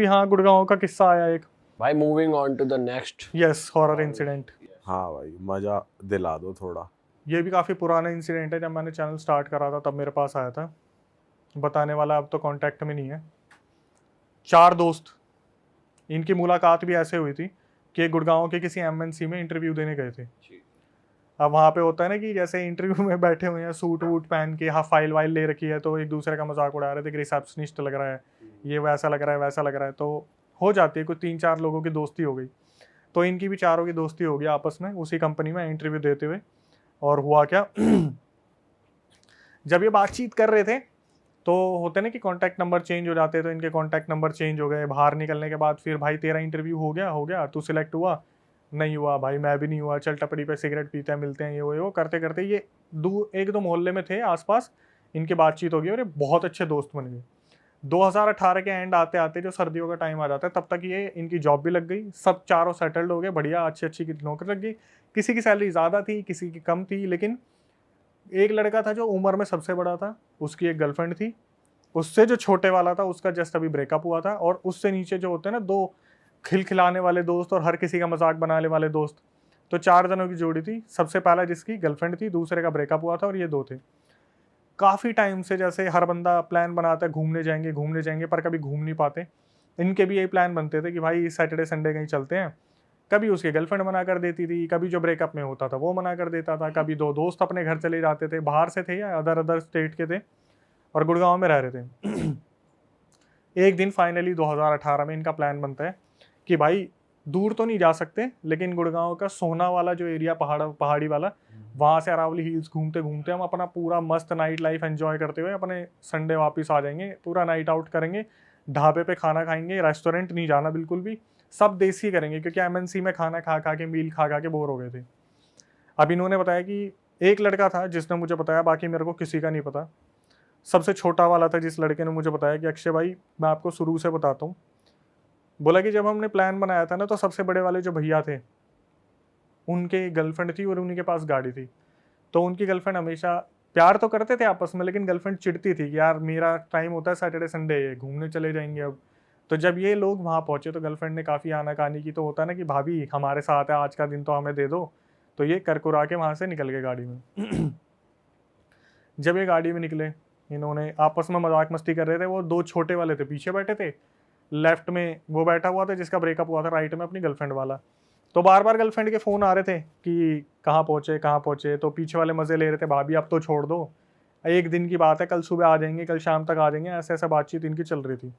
अभी हाँ गुड़गांव का किस्सा आया एक। भाई moving on to the next. Yes, horror incident. हाँ भाई, मजा दिला दो थोड़ा। ये भी काफ़ी पुराना इंसिडेंट है, जब मैंने चैनल स्टार्ट करा था तब मेरे पास आया था। बताने वाला अब तो कांटेक्ट में नहीं है। 4 दोस्त, इनकी मुलाकात भी ऐसे हुई थी कि गुड़गांव के किसी एमएनसी में इंटरव्यू देने गए थे। अब वहाँ पे होता है ना कि जैसे इंटरव्यू में बैठे हुए हैं, सूट वूट पहन के, हाँ फाइल वाइल ले रखी है, तो एक दूसरे का मजाक उड़ा रहे थे कि रिसेप्शनिस्ट लग रहा है, ये वैसा लग रहा है, वैसा लग रहा है। तो हो जाती है, कुछ 3-4 लोगों की दोस्ती हो गई। तो इनकी भी चारों की दोस्ती हो गई आपस में उसी कंपनी में इंटरव्यू देते हुए। और हुआ क्या जब ये बातचीत कर रहे थे तो होते ना कि कॉन्टैक्ट नंबर चेंज हो जाते हैं, तो इनके कॉन्टैक्ट नंबर चेंज हो गए। बाहर निकलने के बाद फिर भाई तेरा इंटरव्यू हो गया, तू सिलेक्ट हुआ? नहीं हुआ भाई, मैं भी नहीं हुआ, चल टपड़ी पे सिगरेट पीते हैं, मिलते हैं, ये वो करते करते ये 1-2 मोहल्ले में थे आसपास, इनकी बातचीत हो गई और ये बहुत अच्छे दोस्त बन गए। 2018 के एंड आते आते जो सर्दियों का टाइम आ जाता है, तब तक ये इनकी जॉब भी लग गई, सब चारों सेटल्ड हो गए, बढ़िया अच्छी अच्छी की नौकरी लग गई। किसी की सैलरी ज़्यादा थी, किसी की कम थी, लेकिन एक लड़का था जो उम्र में सबसे बड़ा था, उसकी एक गर्लफ्रेंड थी। उससे जो छोटे वाला था उसका जस्ट अभी ब्रेकअप हुआ था। और उससे नीचे जो होते हैं ना 2 खिलखिलाने वाले दोस्त और हर किसी का मजाक बनाने वाले दोस्त, तो 4 जनों की जोड़ी थी। सबसे पहला जिसकी गर्लफ्रेंड थी, दूसरे का ब्रेकअप हुआ था, और ये 2 थे। काफ़ी टाइम से जैसे हर बंदा प्लान बनाता है घूमने जाएंगे, पर कभी घूम नहीं पाते। इनके भी यही प्लान बनते थे कि भाई सैटरडे संडे कहीं चलते हैं। कभी उसकी गर्लफ्रेंड मना कर देती थी, कभी जो ब्रेकअप में होता था वो मना कर देता था, कभी 2 दोस्त अपने घर चले जाते थे, बाहर से थे या अदर स्टेट के थे और गुड़गांव में रह रहे थे। एक दिन फाइनली 2018 में इनका प्लान बनता है कि भाई दूर तो नहीं जा सकते, लेकिन गुड़गांव का सोना वाला जो एरिया पहाड़ी वाला, वहाँ से अरावली हिल्स घूमते घूमते हम अपना पूरा मस्त नाइट लाइफ एंजॉय करते हुए अपने संडे वापस आ जाएंगे। पूरा नाइट आउट करेंगे, ढाबे पे खाना खाएंगे, रेस्टोरेंट नहीं जाना बिल्कुल भी, सब देसी करेंगे, क्योंकि एमएनसी में खाना खा खा के, मील खा खा के बोर हो गए थे। अब इन्होंने बताया कि एक लड़का था जिसने मुझे बताया, बाकी मेरे को किसी का नहीं पता। सबसे छोटा वाला था जिस लड़के ने मुझे बताया कि अक्षय भाई मैं आपको शुरू से बताता हूँ। बोला कि जब हमने प्लान बनाया था ना, तो सबसे बड़े वाले जो भैया थे उनके गर्लफ्रेंड थी और उन्हीं के पास गाड़ी थी। तो उनकी गर्लफ्रेंड हमेशा प्यार तो करते थे आपस में, लेकिन गर्लफ्रेंड चिढ़ती थी कि यार मेरा टाइम होता है सैटरडे संडे, घूमने चले जाएंगे अब। तो जब ये लोग वहाँ पहुंचे तो गर्लफ्रेंड ने काफ़ी आनाकानी की। तो होता है ना कि भाभी हमारे साथ है, आज का दिन तो हमें दे दो। तो ये करकुरा के वहाँ से निकल गए गाड़ी में। जब ये गाड़ी में निकले, इन्होंने आपस में मजाक मस्ती कर रहे थे। वो 2 छोटे वाले थे पीछे बैठे थे, लेफ्ट में वो बैठा हुआ था जिसका ब्रेकअप हुआ था, राइट में अपनी गर्लफ्रेंड वाला। तो बार बार गर्लफ्रेंड के फ़ोन आ रहे थे कि कहाँ पहुँचे। तो पीछे वाले मज़े ले रहे थे, भाभी अब तो छोड़ दो, एक दिन की बात है, कल सुबह आ जाएंगे, कल शाम तक आ जाएंगे। ऐसे ऐसा बातचीत इनकी चल रही थी।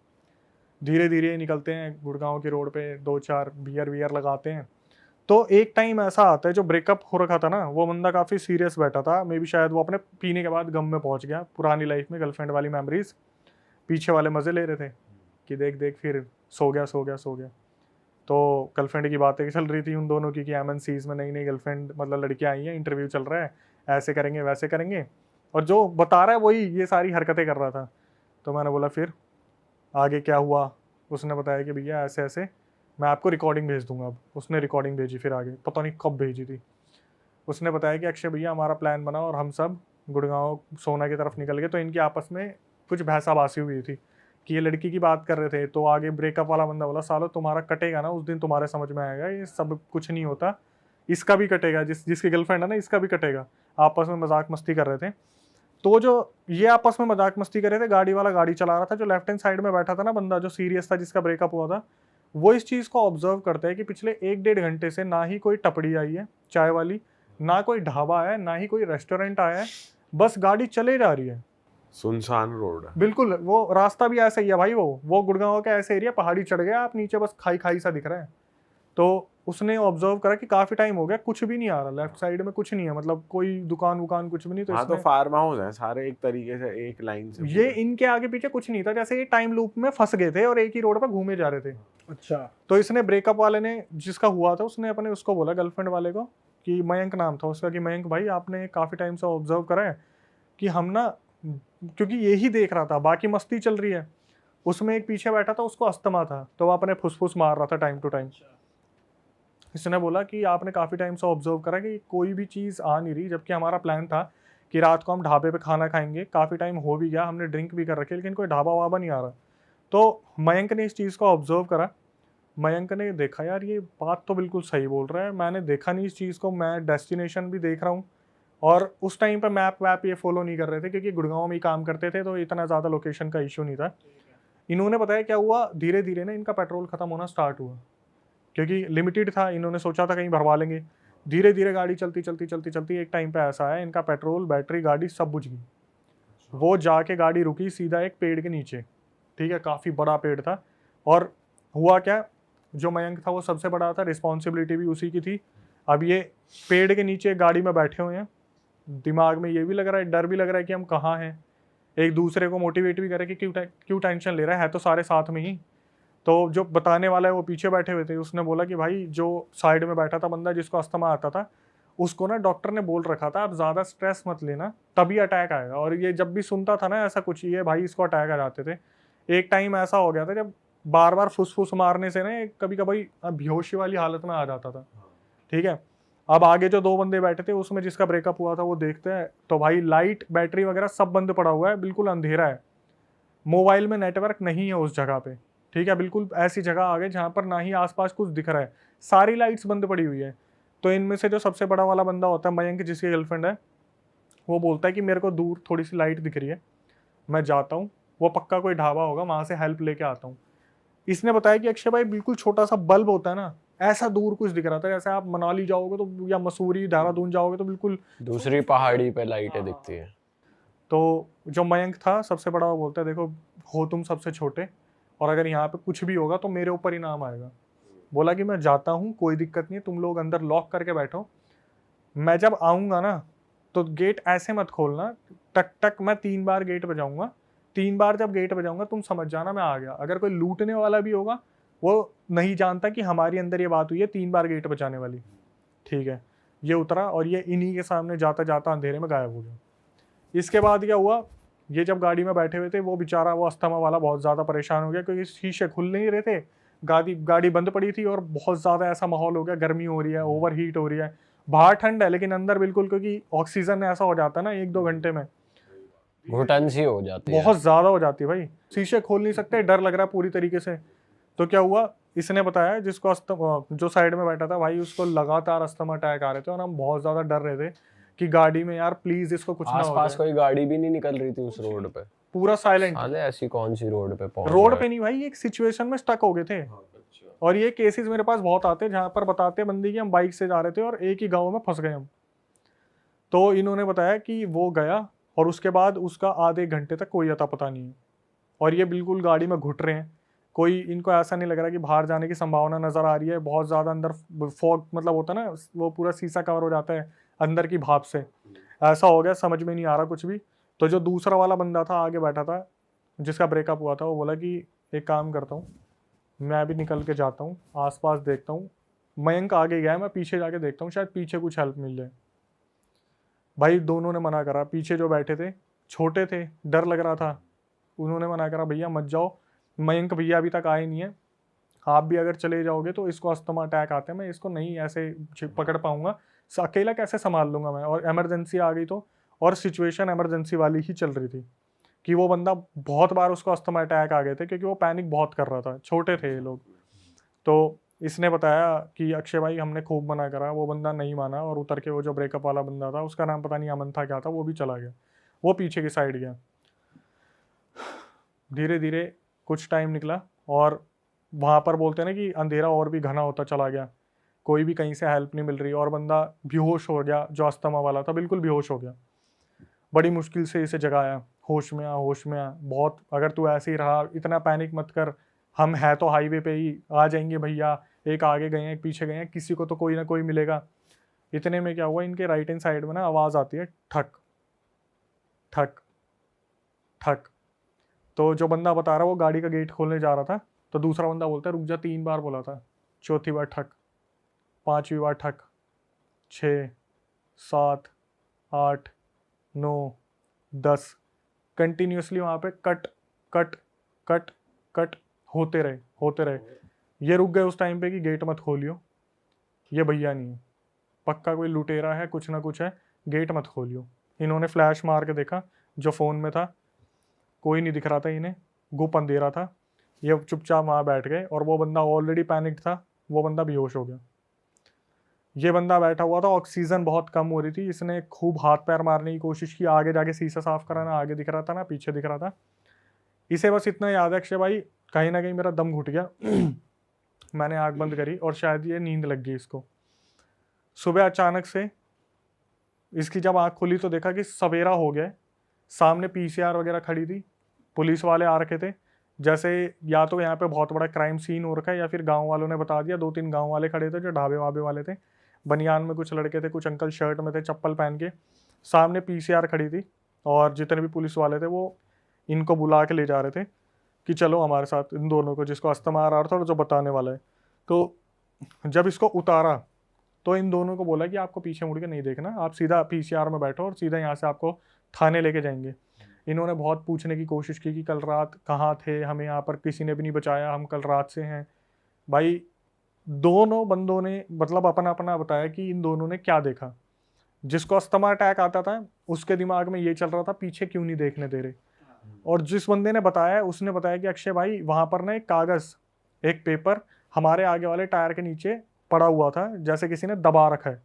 धीरे धीरे निकलते हैं गुड़गांव की रोड पे, 2-4 बियर लगाते हैं। तो एक टाइम ऐसा आता है, जो ब्रेकअप हो रखा था ना, वो बंदा काफ़ी सीरियस बैठा था। मे बी शायद वो अपने पीने के बाद गम में पहुंच गया, पुरानी लाइफ में गर्लफ्रेंड वाली मेमोरीज। पीछे वाले मज़े ले रहे थे कि देख देख, फिर सो गया। तो गर्लफ्रेंड की बातें चल रही थी उन दोनों की कि एमएनसीज में नई नई गर्लफ्रेंड, मतलब लड़कियां आई हैं, इंटरव्यू चल रहा है, ऐसे करेंगे वैसे करेंगे। और जो बता रहा है वही ये सारी हरकतें कर रहा था। तो मैंने बोला फिर आगे क्या हुआ? उसने बताया कि भैया ऐसे ऐसे, मैं आपको रिकॉर्डिंग भेज दूंगा। अब उसने रिकॉर्डिंग भेजी, फिर आगे पता नहीं कब भेजी थी। उसने बताया कि अक्षय भैया हमारा प्लान बना और हम सब गुड़गांव सोना की तरफ निकल गए। तो इनकी आपस में कुछ बहसाबासी हुई थी कि ये लड़की की बात कर रहे थे। तो आगे ब्रेकअप वाला बंदा बोला, सालो तुम्हारा कटेगा ना उस दिन, तुम्हारे समझ में आएगा, ये सब कुछ नहीं होता, इसका भी कटेगा, जिसकी गर्लफ्रेंड है ना, इसका भी कटेगा। आपस में मजाक मस्ती कर रहे थे। तो जो ये आपस में मजाक मस्ती कर रहे थे, गाड़ी वाला गाड़ी चला रहा था, जो लेफ्ट हैंड साइड में बैठा था ना बंदा, जो सीरियस था, जिसका ब्रेकअप हुआ था, वो इस चीज़ को ऑब्जर्व करते हैं कि पिछले 1-1.5 घंटे से ना ही कोई टपड़ी आई है चाय वाली, ना कोई ढाबा है, ना ही कोई रेस्टोरेंट आया है, बस गाड़ी चले जा रही है। सुनसान रोड है बिल्कुल, वो रास्ता भी ऐसा ही है भाई। वो गुड़गांव का ऐसे एरिया, पहाड़ी चढ़ गया आप, नीचे बस खाई खाई सा दिख रहा है। तो उसने ऑब्जर्व करा कि काफी टाइम हो गया, कुछ भी नहीं आ रहा, लेफ्ट साइड में कुछ नहीं है, मतलब कोई दुकान वुकान कुछ भी नहीं। तो हाँ, तो फार्म हाउस है सारे एक तरीके से, एक लाइन से ये इनके आगे पीछे कुछ नहीं था, जैसे ये टाइम लूप में फंस गए थे और एक ही रोड पर घूमे जा रहे थे। अच्छा। तो इसने ब्रेकअप वाले ने, जिसका हुआ था, उसने अपने उसको बोला, गर्लफ्रेंड वाले को, कि मयंक नाम था उसका, कि मयंक भाई आपने काफ़ी टाइम से ऑब्जर्व करा है कि हम ना, क्योंकि यही देख रहा था, बाकी मस्ती चल रही है, उसमें एक पीछे बैठा था, उसको अस्थमा था, तो वो अपने फुसफुस मार रहा था टाइम टू टाइम। इसने बोला कि आपने काफ़ी टाइम से ऑब्जर्व करा कि कोई भी चीज़ आ नहीं रही, जबकि हमारा प्लान था कि रात को हम ढाबे पे खाना खाएंगे, काफ़ी टाइम हो भी गया, हमने ड्रिंक भी कर रखी है, लेकिन कोई ढाबा वाबा नहीं आ रहा। तो मयंक ने इस चीज़ को ऑब्जर्व करा। मयंक ने देखा यार ये बात तो बिल्कुल सही बोल रहा है, मैंने देखा नहीं इस चीज़ को, मैं डेस्टिनेशन भी देख रहा हूँ और उस टाइम पे मैप वैप ये फॉलो नहीं कर रहे थे क्योंकि गुड़गांव में ही काम करते थे तो इतना ज़्यादा लोकेशन का इशू नहीं था। इन्होंने बताया क्या हुआ, धीरे धीरे ना इनका पेट्रोल खत्म होना स्टार्ट हुआ क्योंकि लिमिटेड था, इन्होंने सोचा था कहीं भरवा लेंगे। धीरे धीरे गाड़ी चलती चलती चलती चलती एक टाइम पे ऐसा आया इनका पेट्रोल बैटरी गाड़ी सब बुझ गई। वो जाके गाड़ी रुकी सीधा एक पेड़ के नीचे, ठीक है, काफ़ी बड़ा पेड़ था। और हुआ क्या, जो मयंक था वो सबसे बड़ा था, रिस्पॉन्सिबिलिटी भी उसी की थी। अब ये पेड़ के नीचे गाड़ी में बैठे हुए हैं, दिमाग में ये भी लग रहा है, डर भी लग रहा है कि हम कहाँ हैं। एक दूसरे को मोटिवेट भी करे कि क्यों टेंशन ले रहा है तो सारे साथ में ही। तो जो बताने वाला है वो पीछे बैठे हुए थे, उसने बोला कि भाई जो साइड में बैठा था बंदा जिसको अस्थमा आता था, उसको ना डॉक्टर ने बोल रखा था आप ज़्यादा स्ट्रेस मत लेना तभी अटैक आएगा। और ये जब भी सुनता था ना ऐसा कुछ, ये भाई इसको अटैक आ जाते थे। एक टाइम ऐसा हो गया था जब बार बार फुसफुस मारने से ना कभी कभी बेहोशी वाली हालत में आ जाता था, ठीक है। अब आगे जो दो बंदे बैठे थे उसमें जिसका ब्रेकअप हुआ था वो देखते हैं तो भाई लाइट बैटरी वगैरह सब बंद पड़ा हुआ है, बिल्कुल अंधेरा है, मोबाइल में नेटवर्क नहीं है उस जगह पे, ठीक है। बिल्कुल ऐसी जगह आ गए जहाँ पर ना ही आसपास कुछ दिख रहा है, सारी लाइट्स बंद पड़ी हुई है। तो इनमें से जो सबसे बड़ा वाला बंदा होता है मयंक जिसकी गर्लफ्रेंड है, वो बोलता है कि मेरे को दूर थोड़ी सी लाइट दिख रही है, मैं जाता हूँ, वो पक्का कोई ढाबा होगा वहाँ से हेल्प लेके आता हूँ। इसने बताया कि अक्षय भाई बिल्कुल छोटा सा बल्ब होता है ना, ऐसा दूर कुछ दिख रहा था, जैसे आप मनाली जाओगे तो या मसूरी देहरादून जाओगे तो बिल्कुल दूसरी पहाड़ी पे लाइटें दिखती है। तो जो मयंक था सबसे बड़ा, वो बोलता है देखो हो तुम सबसे छोटे और अगर यहाँ पे कुछ भी होगा तो मेरे ऊपर ही नाम आएगा। बोला कि मैं जाता हूँ, कोई दिक्कत नहीं है, तुम लोग अंदर लॉक करके बैठो, मैं जब आऊँगा ना तो गेट ऐसे मत खोलना, टक टक मैं 3 बार गेट बजाऊंगा, 3 बार जब गेट बजाऊंगा तुम समझ जाना मैं आ गया। अगर कोई लूटने वाला भी होगा वो नहीं जानता कि हमारी अंदर ये बात हुई है 3 बार गेट बजाने वाली, ठीक है। ये उतरा और ये इन्हीं के सामने जाता जाता अंधेरे में गायब हो गया। इसके बाद क्या हुआ, ये जब गाड़ी में बैठे हुए थे वो बेचारा वो अस्थमा वाला बहुत ज़्यादा परेशान हो गया क्योंकि शीशे खुल नहीं रहे थे, गाड़ी बंद पड़ी थी और बहुत ज़्यादा ऐसा माहौल हो गया, गर्मी हो रही है, ओवर हीट हो रही है, बाहर ठंड है लेकिन अंदर बिल्कुल, क्योंकि ऑक्सीजन ऐसा हो जाता है ना 1-2 घंटे में घुटन सी हो जाती है, बहुत ज़्यादा हो जाती है भाई, शीशे खोल नहीं सकते, डर लग रहा है पूरी तरीके से। तो क्या हुआ, इसने बताया जिसको अस्थमा, जो साइड में बैठा था भाई, उसको लगातार अस्थमा अटैक आ रहे थे और हम बहुत ज़्यादा डर रहे थे कि गाड़ी में यार प्लीज इसको कुछ ना हो आसपास जाए। कोई गाड़ी भी नहीं निकल रही थी उस रोड पे, पूरा साइलेंट, साले ऐसी कौन सी रोड पे पहुंच रोड गए। पे नहीं भाई, एक सिचुएशन में स्टक हो गए थे। और ये केसेस मेरे पास बहुत आते हैं जहाँ पर बताते बंदी कि हम बाइक से जा रहे थे और एक ही गाँव में फंस गए हम। तो इन्होंने बताया कि वो गया और उसके बाद उसका आधे घंटे तक कोई अता पता नहीं है और ये बिल्कुल गाड़ी में घुट रहे हैं, कोई इनको ऐसा नहीं लग रहा कि बाहर जाने की संभावना नज़र आ रही है, बहुत ज़्यादा अंदर फॉग मतलब होता है ना, वो पूरा शीशा कवर हो जाता है अंदर की भाप से, ऐसा हो गया, समझ में नहीं आ रहा कुछ भी। तो जो दूसरा वाला बंदा था आगे बैठा था जिसका ब्रेकअप हुआ था, वो बोला कि एक काम करता हूँ, मैं भी निकल के जाता हूँ, आसपास देखता हूँ, मयंक आगे गया है, मैं पीछे जाके देखता हूँ शायद पीछे कुछ हेल्प मिल जाए। भाई दोनों ने मना करा, पीछे जो बैठे थे छोटे थे, डर लग रहा था, उन्होंने मना करा भैया मत जाओ, मयंक भैया अभी तक आए नहीं है, आप भी अगर चले जाओगे तो इसको अस्थमा अटैक आते हैं, मैं इसको नहीं ऐसे पकड़ पाऊंगा, अकेला कैसे संभाल लूंगा मैं, और इमरजेंसी आ गई तो, और सिचुएशन इमरजेंसी वाली ही चल रही थी कि वो बंदा बहुत बार उसको अस्थमा अटैक आ गए थे क्योंकि वो पैनिक बहुत कर रहा था, छोटे थे ये लोग। तो इसने बताया कि अक्षय भाई हमने खूब मना करा, वो बंदा नहीं माना और उतर के वो जो ब्रेकअप वाला बंदा था, उसका नाम पता नहीं अमन था क्या था, वो भी चला गया, वो पीछे की साइड गया। धीरे धीरे कुछ टाइम निकला और वहाँ पर बोलते हैं ना कि अंधेरा और भी घना होता चला गया, कोई भी कहीं से हेल्प नहीं मिल रही और बंदा बेहोश हो गया, जो अस्थमा वाला था बिल्कुल बेहोश हो गया। बड़ी मुश्किल से इसे जगाया, होश में आ होश में आ, बहुत, अगर तू ऐसे ही रहा इतना पैनिक मत कर, हम है तो हाईवे पे ही, आ जाएंगे भैया, एक आगे गए हैं एक पीछे गए हैं, किसी को तो कोई ना कोई मिलेगा। इतने में क्या हुआ, इनके राइट हैंड साइड में ना आवाज़ आती है ठक ठक ठक। तो जो बंदा बता रहा वो गाड़ी का गेट खोलने जा रहा था, तो दूसरा बंदा बोलता है रुक जा, 3 बार बोला था, चौथी बार ठक, 5वीं बार ठक, 6, 7, 8, 9, 10, कंटिन्यूसली वहाँ पे कट कट कट कट होते रहे। ये रुक गए उस टाइम पे कि गेट मत खोलियो, ये भैया नहीं है, पक्का कोई लुटेरा है, कुछ ना कुछ है, गेट मत खोलियो। इन्होंने फ्लैश मार के देखा, जो फ़ोन में था कोई नहीं दिख रहा था इन्हें, गुप अंधेरा था। ये चुपचाप वहाँ बैठ गए और वो बंदा ऑलरेडी पैनिक्ड था, वो बंदा बेहोश हो गया। ये बंदा बैठा हुआ था, ऑक्सीजन बहुत कम हो रही थी, इसने खूब हाथ पैर मारने की कोशिश की, आगे जाके शीशा साफ कराना, आगे दिख रहा था ना पीछे दिख रहा था। इसे बस इतना याद है अक्षय भाई, कहीं ना कहीं मेरा दम घुट गया मैंने आँख बंद करी और शायद ये नींद लग गई इसको। सुबह अचानक से इसकी जब आँख खुली तो देखा कि सवेरा हो गया, सामने पीसीआर वगैरह खड़ी थी, पुलिस वाले आ रखे थे, जैसे या तो यहाँ पे बहुत बड़ा क्राइम सीन हो रखा है या फिर गांव वालों ने बता दिया। 2-3 गांव वाले खड़े थे जो ढाबे वाबे वाले थे, बनियान में कुछ लड़के थे, कुछ अंकल शर्ट में थे चप्पल पहन के, सामने पीसीआर खड़ी थी और जितने भी पुलिस वाले थे वो इनको बुला के ले जा रहे थे कि चलो हमारे साथ, इन दोनों को, जिसको अस्थमा आ रहा था और जो बताने वाला है। तो जब इसको उतारा तो इन दोनों को बोला कि आपको पीछे मुड़ के नहीं देखना, आप सीधा पीसीआर में बैठो और सीधा यहाँ से आपको थाने लेके जाएंगे। इन्होंने बहुत पूछने की कोशिश की कि कल रात कहाँ थे, हमें यहाँ पर किसी ने भी नहीं बचाया, हम कल रात से हैं। भाई दोनों बंदों ने मतलब अपना अपना बताया कि इन दोनों ने क्या देखा। जिसको अस्थमा अटैक आता था उसके दिमाग में ये चल रहा था पीछे क्यों नहीं देखने दे रहे, और जिस बंदे ने बताया उसने बताया कि अक्षय भाई वहाँ पर ना एक कागज़, एक पेपर हमारे आगे वाले टायर के नीचे पड़ा हुआ था, जैसे किसी ने दबा रखा है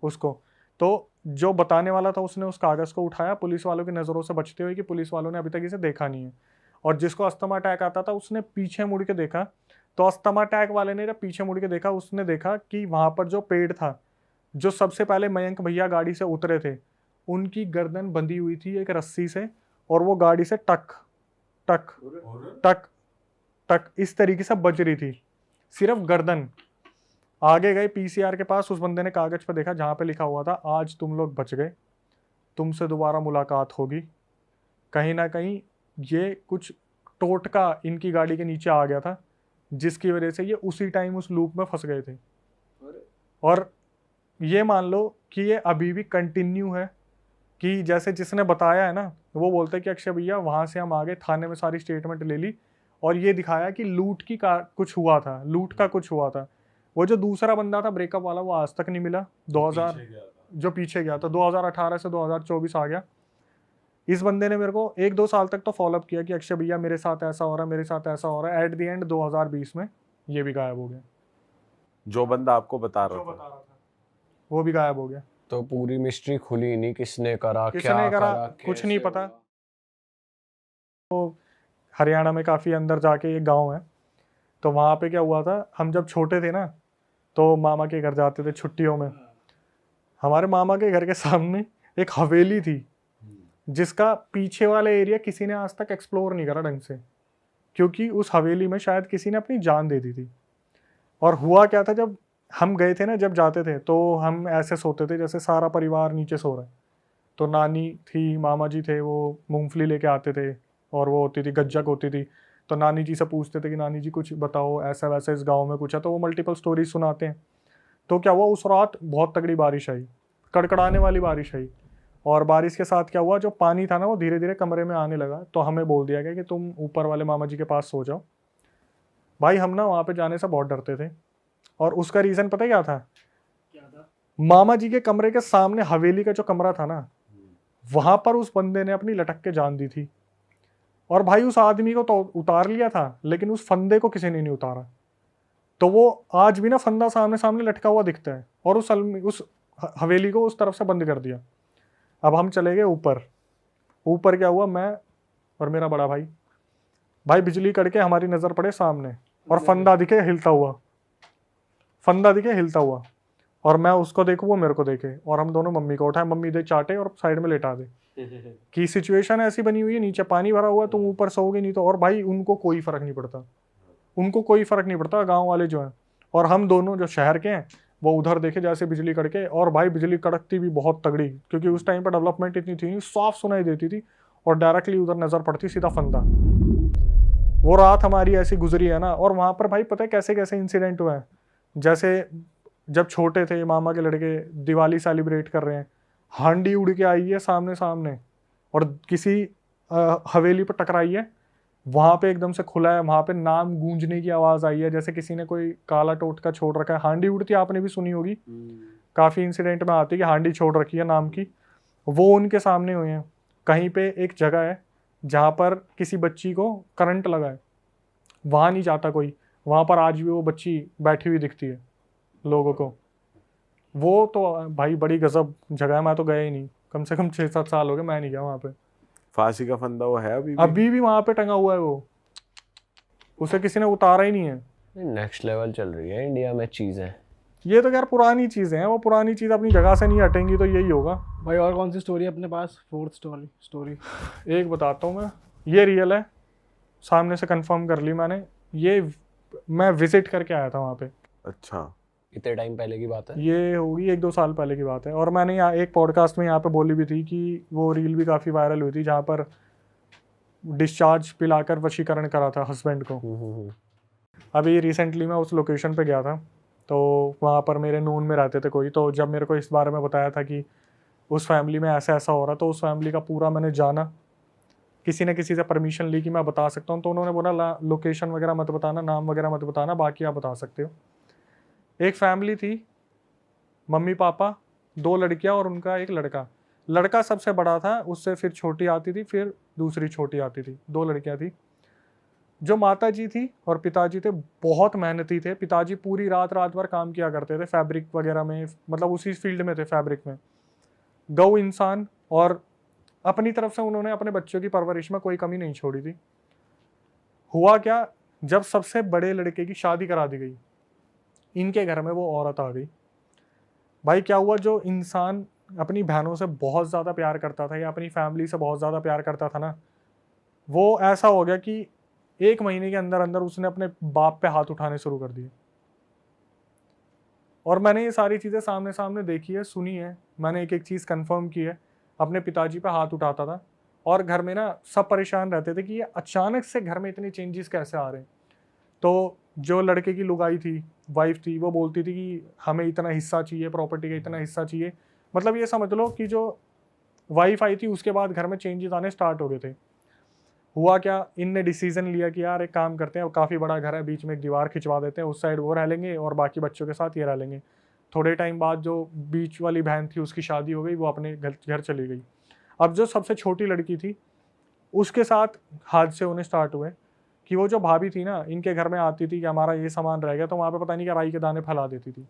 उसको। तो जो बताने वाला था उसने उस कागज़ को उठाया पुलिस वालों की नज़रों से बचते हुए कि पुलिस वालों ने अभी तक इसे देखा नहीं है, और जिसको अस्थमा अटैक आता था उसने पीछे मुड़ के देखा। तो अस्थमा अटैक वाले ने जब पीछे मुड़ के देखा उसने देखा कि वहाँ पर जो पेड़ था, जो सबसे पहले मयंक भैया गाड़ी से उतरे थे, उनकी गर्दन बंधी हुई थी एक रस्सी से, और वो गाड़ी से टक टक टक टक इस तरीके से बज रही थी, सिर्फ गर्दन। आगे गए पीसीआर के पास, उस बंदे ने कागज पर देखा जहाँ पे लिखा हुआ था आज तुम लोग बच गए, तुमसे दोबारा मुलाकात होगी। कहीं ना कहीं ये कुछ टोटका इनकी गाड़ी के नीचे आ गया था जिसकी वजह से ये उसी टाइम उस लूप में फंस गए थे। और ये मान लो कि ये अभी भी कंटिन्यू है कि जैसे जिसने बताया है ना वो बोलते हैं कि अक्षय भैया वहाँ से हम आ गए, थाने में सारी स्टेटमेंट ले ली और ये दिखाया कि लूट की कुछ हुआ था, लूट का कुछ हुआ था। वो जो दूसरा बंदा था ब्रेकअप वाला वो आज तक नहीं मिला, 2000 जो पीछे गया था 2018 से 2024 आ गया। इस बंदे ने मेरे को 1-2 साल तक तो फॉलोअप किया कि अक्षय भैया मेरे साथ ऐसा हो रहा है, मेरे साथ ऐसा हो रहा है। एट द एंड 2020 में ये भी गायब हो गया, जो बंदा आपको बता रहा था वो भी गायब हो गया। तो पूरी मिस्ट्री खुली नहीं, किसने करा, किसने क्या करा, करा, कुछ नहीं कैसे पता। हुआ? तो हरियाणा में काफ़ी अंदर जाके एक गांव है, तो वहाँ पे क्या हुआ था, हम जब छोटे थे ना तो मामा के घर जाते थे छुट्टियों में। हमारे मामा के घर के सामने एक हवेली थी जिसका पीछे वाला एरिया किसी ने आज तक एक्सप्लोर नहीं करा ढंग से, क्योंकि उस हवेली में शायद किसी ने अपनी जान दे दी थी। और हुआ क्या था, जब हम गए थे ना, जब जाते थे तो हम ऐसे सोते थे जैसे सारा परिवार नीचे सो रहा है। तो नानी थी, मामा जी थे, वो मूंगफली लेके आते थे और वो होती थी गज्जक होती थी। तो नानी जी से पूछते थे कि नानी जी कुछ बताओ, ऐसा वैसा इस गांव में कुछ है, तो वो मल्टीपल स्टोरीज सुनाते हैं। तो क्या हुआ, उस रात बहुत तगड़ी बारिश आई, कड़कड़ाने वाली बारिश आई, और बारिश के साथ क्या हुआ, जो पानी था ना वो धीरे धीरे कमरे में आने लगा। तो हमें बोल दिया गया कि तुम ऊपर वाले मामा जी के पास सो जाओ। भाई हम ना वहाँ पे जाने से बहुत डरते थे, और उसका रीज़न पता क्या था? मामा जी के कमरे के सामने हवेली का जो कमरा था ना, वहां पर उस बंदे ने अपनी लटक के जान दी थी। और भाई उस आदमी को तो उतार लिया था, लेकिन उस फंदे को किसी ने नहीं उतारा। तो वो आज भी ना फंदा सामने सामने लटका हुआ दिखता है, और उस हवेली को उस तरफ से बंद कर दिया। अब हम चले गए ऊपर। ऊपर क्या हुआ, मैं और मेरा बड़ा भाई, बिजली कड़के हमारी नज़र पड़े सामने, और फंदा दिखे हिलता हुआ, और मैं उसको देखूँ वो मेरे को देखे, और हम दोनों मम्मी को उठाए, मम्मी दे चाटे और साइड में लेटा दे कि सिचुएशन ऐसी बनी हुई है, नीचे पानी भरा हुआ है, तुम ऊपर सोओगे नहीं तो। और भाई उनको कोई फर्क नहीं पड़ता, गांव वाले जो हैं, और हम दोनों जो शहर के हैं वो उधर देखे जैसे बिजली कड़के। और भाई बिजली कड़कती भी बहुत तगड़ी, क्योंकि उस टाइम पर डेवलपमेंट इतनी थी, साफ सुनाई देती थी, और डायरेक्टली उधर नजर पड़ती सीधा फंदा। वो रात हमारी ऐसी गुजरी है ना। और वहां पर भाई पता है कैसे कैसे इंसिडेंट हुए हैं, जैसे जब छोटे थे मामा के लड़के दिवाली सेलिब्रेट कर रहे हैं, हांडी उड़ के आई है सामने और किसी हवेली पर टकराई है, वहां पे एकदम से खुला है, वहां पे नाम गूंजने की आवाज आई है, जैसे किसी ने कोई काला टोटका छोड़ रखा है। हांडी उड़ती आपने भी सुनी होगी, काफी इंसिडेंट में आती है कि हांडी छोड़ रखी है नाम की, वो उनके सामने हुए हैं। कहीं पे एक जगह है जहाँ पर किसी बच्ची को करंट लगा है, वहाँ नहीं जाता कोई, वहाँ पर आज भी वो बच्ची बैठी हुई दिखती है लोगों को। वो तो भाई बड़ी गजब जगह है, मैं तो गया ही नहीं, कम से कम 6-7 साल हो गए मैं नहीं गया वहाँ पे। फांसी का फंदा वो है अभी भी? अभी भी वहाँ पे टंगा हुआ है वो, उसे किसी ने उतारा ही नहीं है। नेक्स्ट लेवल चल रही है इंडिया में चीज़ें। ये तो यार पुरानी चीजें हैं, वो पुरानी चीज अपनी जगह से नहीं हटेंगी तो यही होगा। भाई और कौन सी स्टोरी है अपने पास? फोर्थ स्टोरी एक बताता हूँ मैं, ये रियल है, सामने से कंफर्म कर ली मैंने, ये मैं विजिट करके आया था वहाँ पे। अच्छा, इतने टाइम पहले की बात है? ये होगी 1-2 साल पहले की बात है। और मैंने यहाँ एक पॉडकास्ट में यहाँ पे बोली भी थी कि वो रील भी काफ़ी वायरल हुई थी जहाँ पर डिस्चार्ज पिलाकर वशीकरण करा था हस्बैंड को। अभी रिसेंटली मैं उस लोकेशन पे गया था, तो वहाँ पर मेरे नून में रहते थे कोई, तो जब मेरे को इस बारे में बताया था कि उस फैमिली में ऐसा ऐसा हो रहा, तो उस फैमिली का पूरा मैंने जाना, किसी ने किसी से परमिशन ली कि मैं बता सकता हूँ, तो उन्होंने बोला लोकेशन वगैरह मत बताना, नाम वगैरह मत बताना, बाकी आप बता सकते हो। एक फैमिली थी, मम्मी पापा, 2 लड़कियां और उनका एक लड़का। लड़का सबसे बड़ा था, उससे फिर छोटी आती थी, फिर दूसरी छोटी आती थी, 2 लड़कियां थी। जो माता जी थी और पिताजी थे बहुत मेहनती थे। पिताजी पूरी रात भर काम किया करते थे फैब्रिक वगैरह में, मतलब उसी फील्ड में थे, फैब्रिक में। गौ इंसान, और अपनी तरफ से उन्होंने अपने बच्चों की परवरिश में कोई कमी नहीं छोड़ी थी। हुआ क्या, जब सबसे बड़े लड़के की शादी करा दी गई, इनके घर में वो औरत आ गई। भाई क्या हुआ, जो इंसान अपनी बहनों से बहुत ज़्यादा प्यार करता था या अपनी फैमिली से बहुत ज़्यादा प्यार करता था ना, वो ऐसा हो गया कि 1 महीने के अंदर अंदर उसने अपने बाप पे हाथ उठाने शुरू कर दिए। और मैंने ये सारी चीज़ें सामने सामने देखी है, सुनी है, मैंने एक एक चीज़ कंफर्म की है। अपने पिताजी पे हाथ उठाता था और घर में ना सब परेशान रहते थे कि ये अचानक से घर में इतने चेंजेस कैसे आ रहे हैं। तो जो लड़के की लुगाई थी, वाइफ थी, वो बोलती थी कि हमें इतना हिस्सा चाहिए, प्रॉपर्टी का इतना हिस्सा चाहिए। मतलब ये समझ लो कि जो वाइफ आई थी उसके बाद घर में चेंजेस आने स्टार्ट हो गए थे। हुआ क्या, इनने डिसीजन लिया कि यार एक काम करते हैं, काफ़ी बड़ा घर है, बीच में एक दीवार खिंचवा देते हैं, उस साइड वो रह लेंगे और बाकी बच्चों के साथ ये रह लेंगे। थोड़े टाइम बाद जो बीच वाली बहन थी उसकी शादी हो गई, वो अपने घर चली गई। अब जो सबसे छोटी लड़की थी उसके साथ हादसे होने स्टार्ट हुए कि वो जो भाभी थी ना, इनके घर में आती थी कि हमारा ये सामान रह गया, तो वहाँ पे पता नहीं क्या राई के दाने फैला देती थी,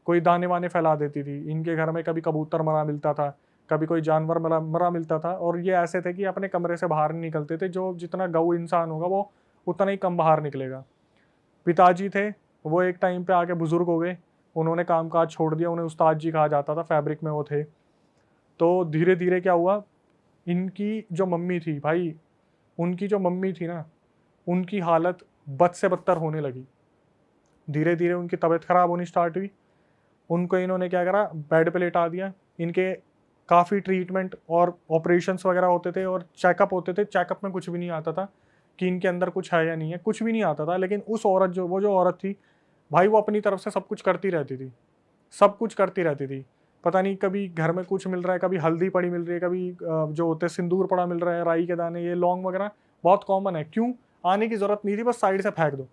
कोई दाने वाने फैला देती थी। इनके घर में कभी कबूतर मरा मिलता था, कभी कोई जानवर मरा मिलता था। और ये ऐसे थे कि अपने कमरे से बाहर नहीं निकलते थे, जो जितना गौ इंसान होगा वो उतना ही कम बाहर निकलेगा। पिताजी थे, वो एक टाइम पे आके बुजुर्ग हो गए, उन्होंने काम काज छोड़ दिया, उन्हें उस्ताद जी कहा जाता था, फैब्रिक में वो थे। तो धीरे धीरे क्या हुआ, इनकी जो मम्मी थी भाई, उनकी जो मम्मी थी ना, उनकी हालत बद से बदतर होने लगी। धीरे धीरे उनकी तबीयत खराब होनी स्टार्ट हुई। उनको इन्होंने क्या करा, बेड पे लेटा दिया। इनके काफ़ी ट्रीटमेंट और ऑपरेशंस वगैरह होते थे और चेकअप होते थे। चेकअप में कुछ भी नहीं आता था कि इनके अंदर कुछ है या नहीं है, कुछ भी नहीं आता था। लेकिन उस औरत जो औरत थी भाई, वो अपनी तरफ से सब कुछ करती रहती थी, सब कुछ करती रहती थी। पता नहीं कभी घर में कुछ मिल रहा है, कभी हल्दी पड़ी मिल रही है, कभी जो होते सिंदूर पड़ा मिल रहा है, राई के दाने, ये लौंग वगैरह बहुत कॉमन है। क्यों आने की ज़रूरत नहीं थी, बस साइड से फेंक दो,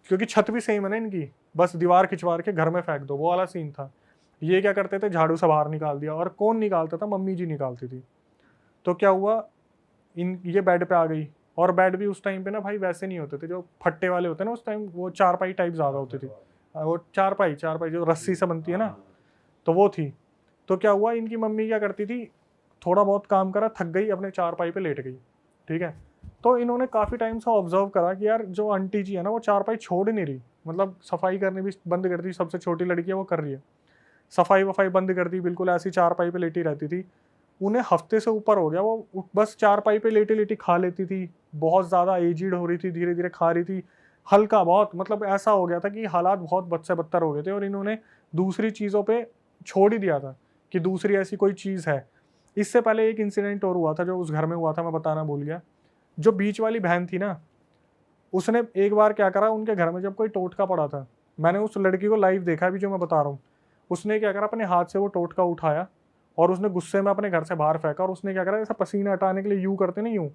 क्योंकि छत भी सेम है ना इनकी, बस दीवार खिंचवा के घर में फेंक दो, वो वाला सीन था। ये क्या करते थे, झाड़ू से बाहर निकाल दिया। और कौन निकालता था, मम्मी जी निकालती थी। तो क्या हुआ, ये बेड पे आ गई। और बेड भी उस टाइम पे ना भाई वैसे नहीं होते थे जो फट्टे वाले होते हैं ना, उस टाइम वो चारपाई टाइप ज़्यादा होती थी। वो चारपाई जो रस्सी से बनती है ना, तो वो थी। तो क्या हुआ, इनकी मम्मी क्या करती थी, थोड़ा बहुत काम करा, थक गई, अपने चारपाई पे लेट गई, ठीक है। तो इन्होंने काफ़ी टाइम से ऑब्जर्व करा कि यार जो आंटी जी है ना, वो चारपाई छोड़ नहीं रही, मतलब सफाई करनी भी बंद कर दी। सबसे छोटी लड़की है, वो कर रही है, सफाई वफाई बंद कर दी, बिल्कुल ऐसी चारपाई पे लेटी रहती थी। उन्हें हफ्ते से ऊपर हो गया, वो बस चारपाई पे लेटी लेटी खा लेती थी। बहुत ज़्यादा एजिड हो रही थी, धीरे धीरे खा रही थी, हल्का बहुत, मतलब ऐसा हो गया था कि हालात बहुत बद से बदतर हो गए थे। और इन्होंने दूसरी चीज़ों पे छोड़ ही दिया था कि दूसरी ऐसी कोई चीज़ है। इससे पहले एक इंसिडेंट और हुआ था जो उस घर में हुआ था, मैं बताना भूल गया। जो बीच वाली बहन थी ना, उसने एक बार क्या करा, उनके घर में जब कोई टोटका पड़ा था, मैंने उस लड़की को लाइव देखा भी जो मैं बता रहा हूँ। उसने क्या करा, अपने हाथ से वो टोटका उठाया और उसने गुस्से में अपने घर से बाहर फेंका। और उसने क्या करा, ऐसा पसीना हटाने के लिए यूँ करते नहीं, यूँ,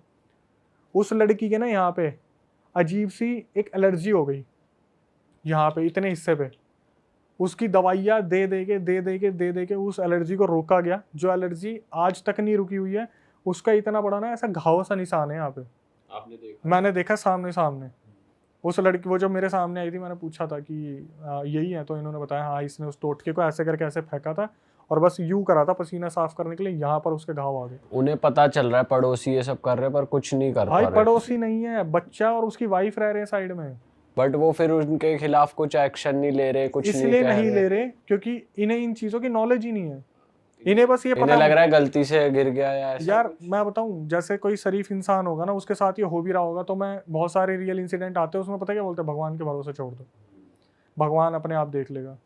उस लड़की के ना यहाँ पे अजीब सी एक एलर्जी हो गई, यहाँ पे इतने हिस्से पे। उसकी दवाइयाँ दे दे के उस एलर्जी को रोका गया। जो एलर्जी आज तक नहीं रुकी हुई है, उसका इतना बड़ा ना ऐसा घाव सा निशान है यहाँ पे, आपने देखा? मैंने देखा सामने सामने। उस लड़की वो जो मेरे सामने आई थी, मैंने पूछा था कि यही है, तो इन्होंने बताया हाँ इसने उस टोटके को ऐसे करके ऐसे फेंका था और बस यूं करा था पसीना साफ करने के लिए, यहाँ पर उसके घाव आ गए। उन्हें पता चल रहा है पड़ोसी ये सब कर रहे हैं पर कुछ नहीं कर पा भाई रहे। पड़ोसी नहीं है, बच्चा और उसकी वाइफ रह रहे हैं साइड में, बट वो फिर उनके खिलाफ कुछ एक्शन नहीं ले रहे, कुछ नहीं इसलिए कह नहीं रहे। ले रहे क्योंकि इन्हें इन चीजों की नॉलेज ही नहीं है। इन्हें बस ये इन्हें पता लग रहा है गलती से गिर गया या ऐसा यार कुछ। मैं बताऊं, जैसे कोई शरीफ इंसान होगा ना, उसके साथ ये हो भी रहा होगा, तो मैं बहुत सारे रियल इंसिडेंट आते हैं उसमें, पता है क्या बोलते हैं, भगवान के भरोसे छोड़ दो, भगवान अपने आप देख लेगा।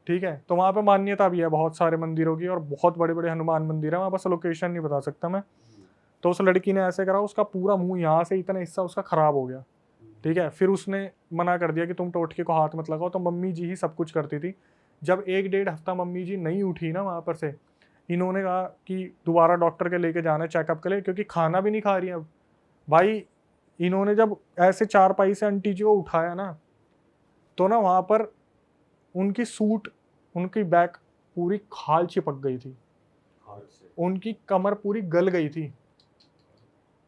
ठीक है, तो वहाँ पे मान्यता भी है बहुत सारे मंदिरों की और बहुत बड़े बड़े हनुमान मंदिर है वहाँ, बस लोकेशन नहीं बता सकता मैं। तो उस लड़की ने ऐसे करा, उसका पूरा मुंह यहाँ से इतना हिस्सा उसका खराब हो गया। ठीक है, फिर उसने मना कर दिया कि तुम टोटके को हाथ मत लगाओ, तो मम्मी जी ही सब कुछ करती थी। जब 1-1.5 हफ्ता मम्मी जी नहीं उठी ना वहाँ पर से, इन्होंने कहा कि दोबारा डॉक्टर के लेके जाना है चेकअप के लिए, क्योंकि खाना भी नहीं खा रही है अब। भाई इन्होंने जब ऐसे चारपाई से आंटी जी को उठाया ना, तो ना वहाँ पर उनकी सूट, उनकी बैक पूरी खाल चिपक गई थी, उनकी कमर पूरी गल गई थी।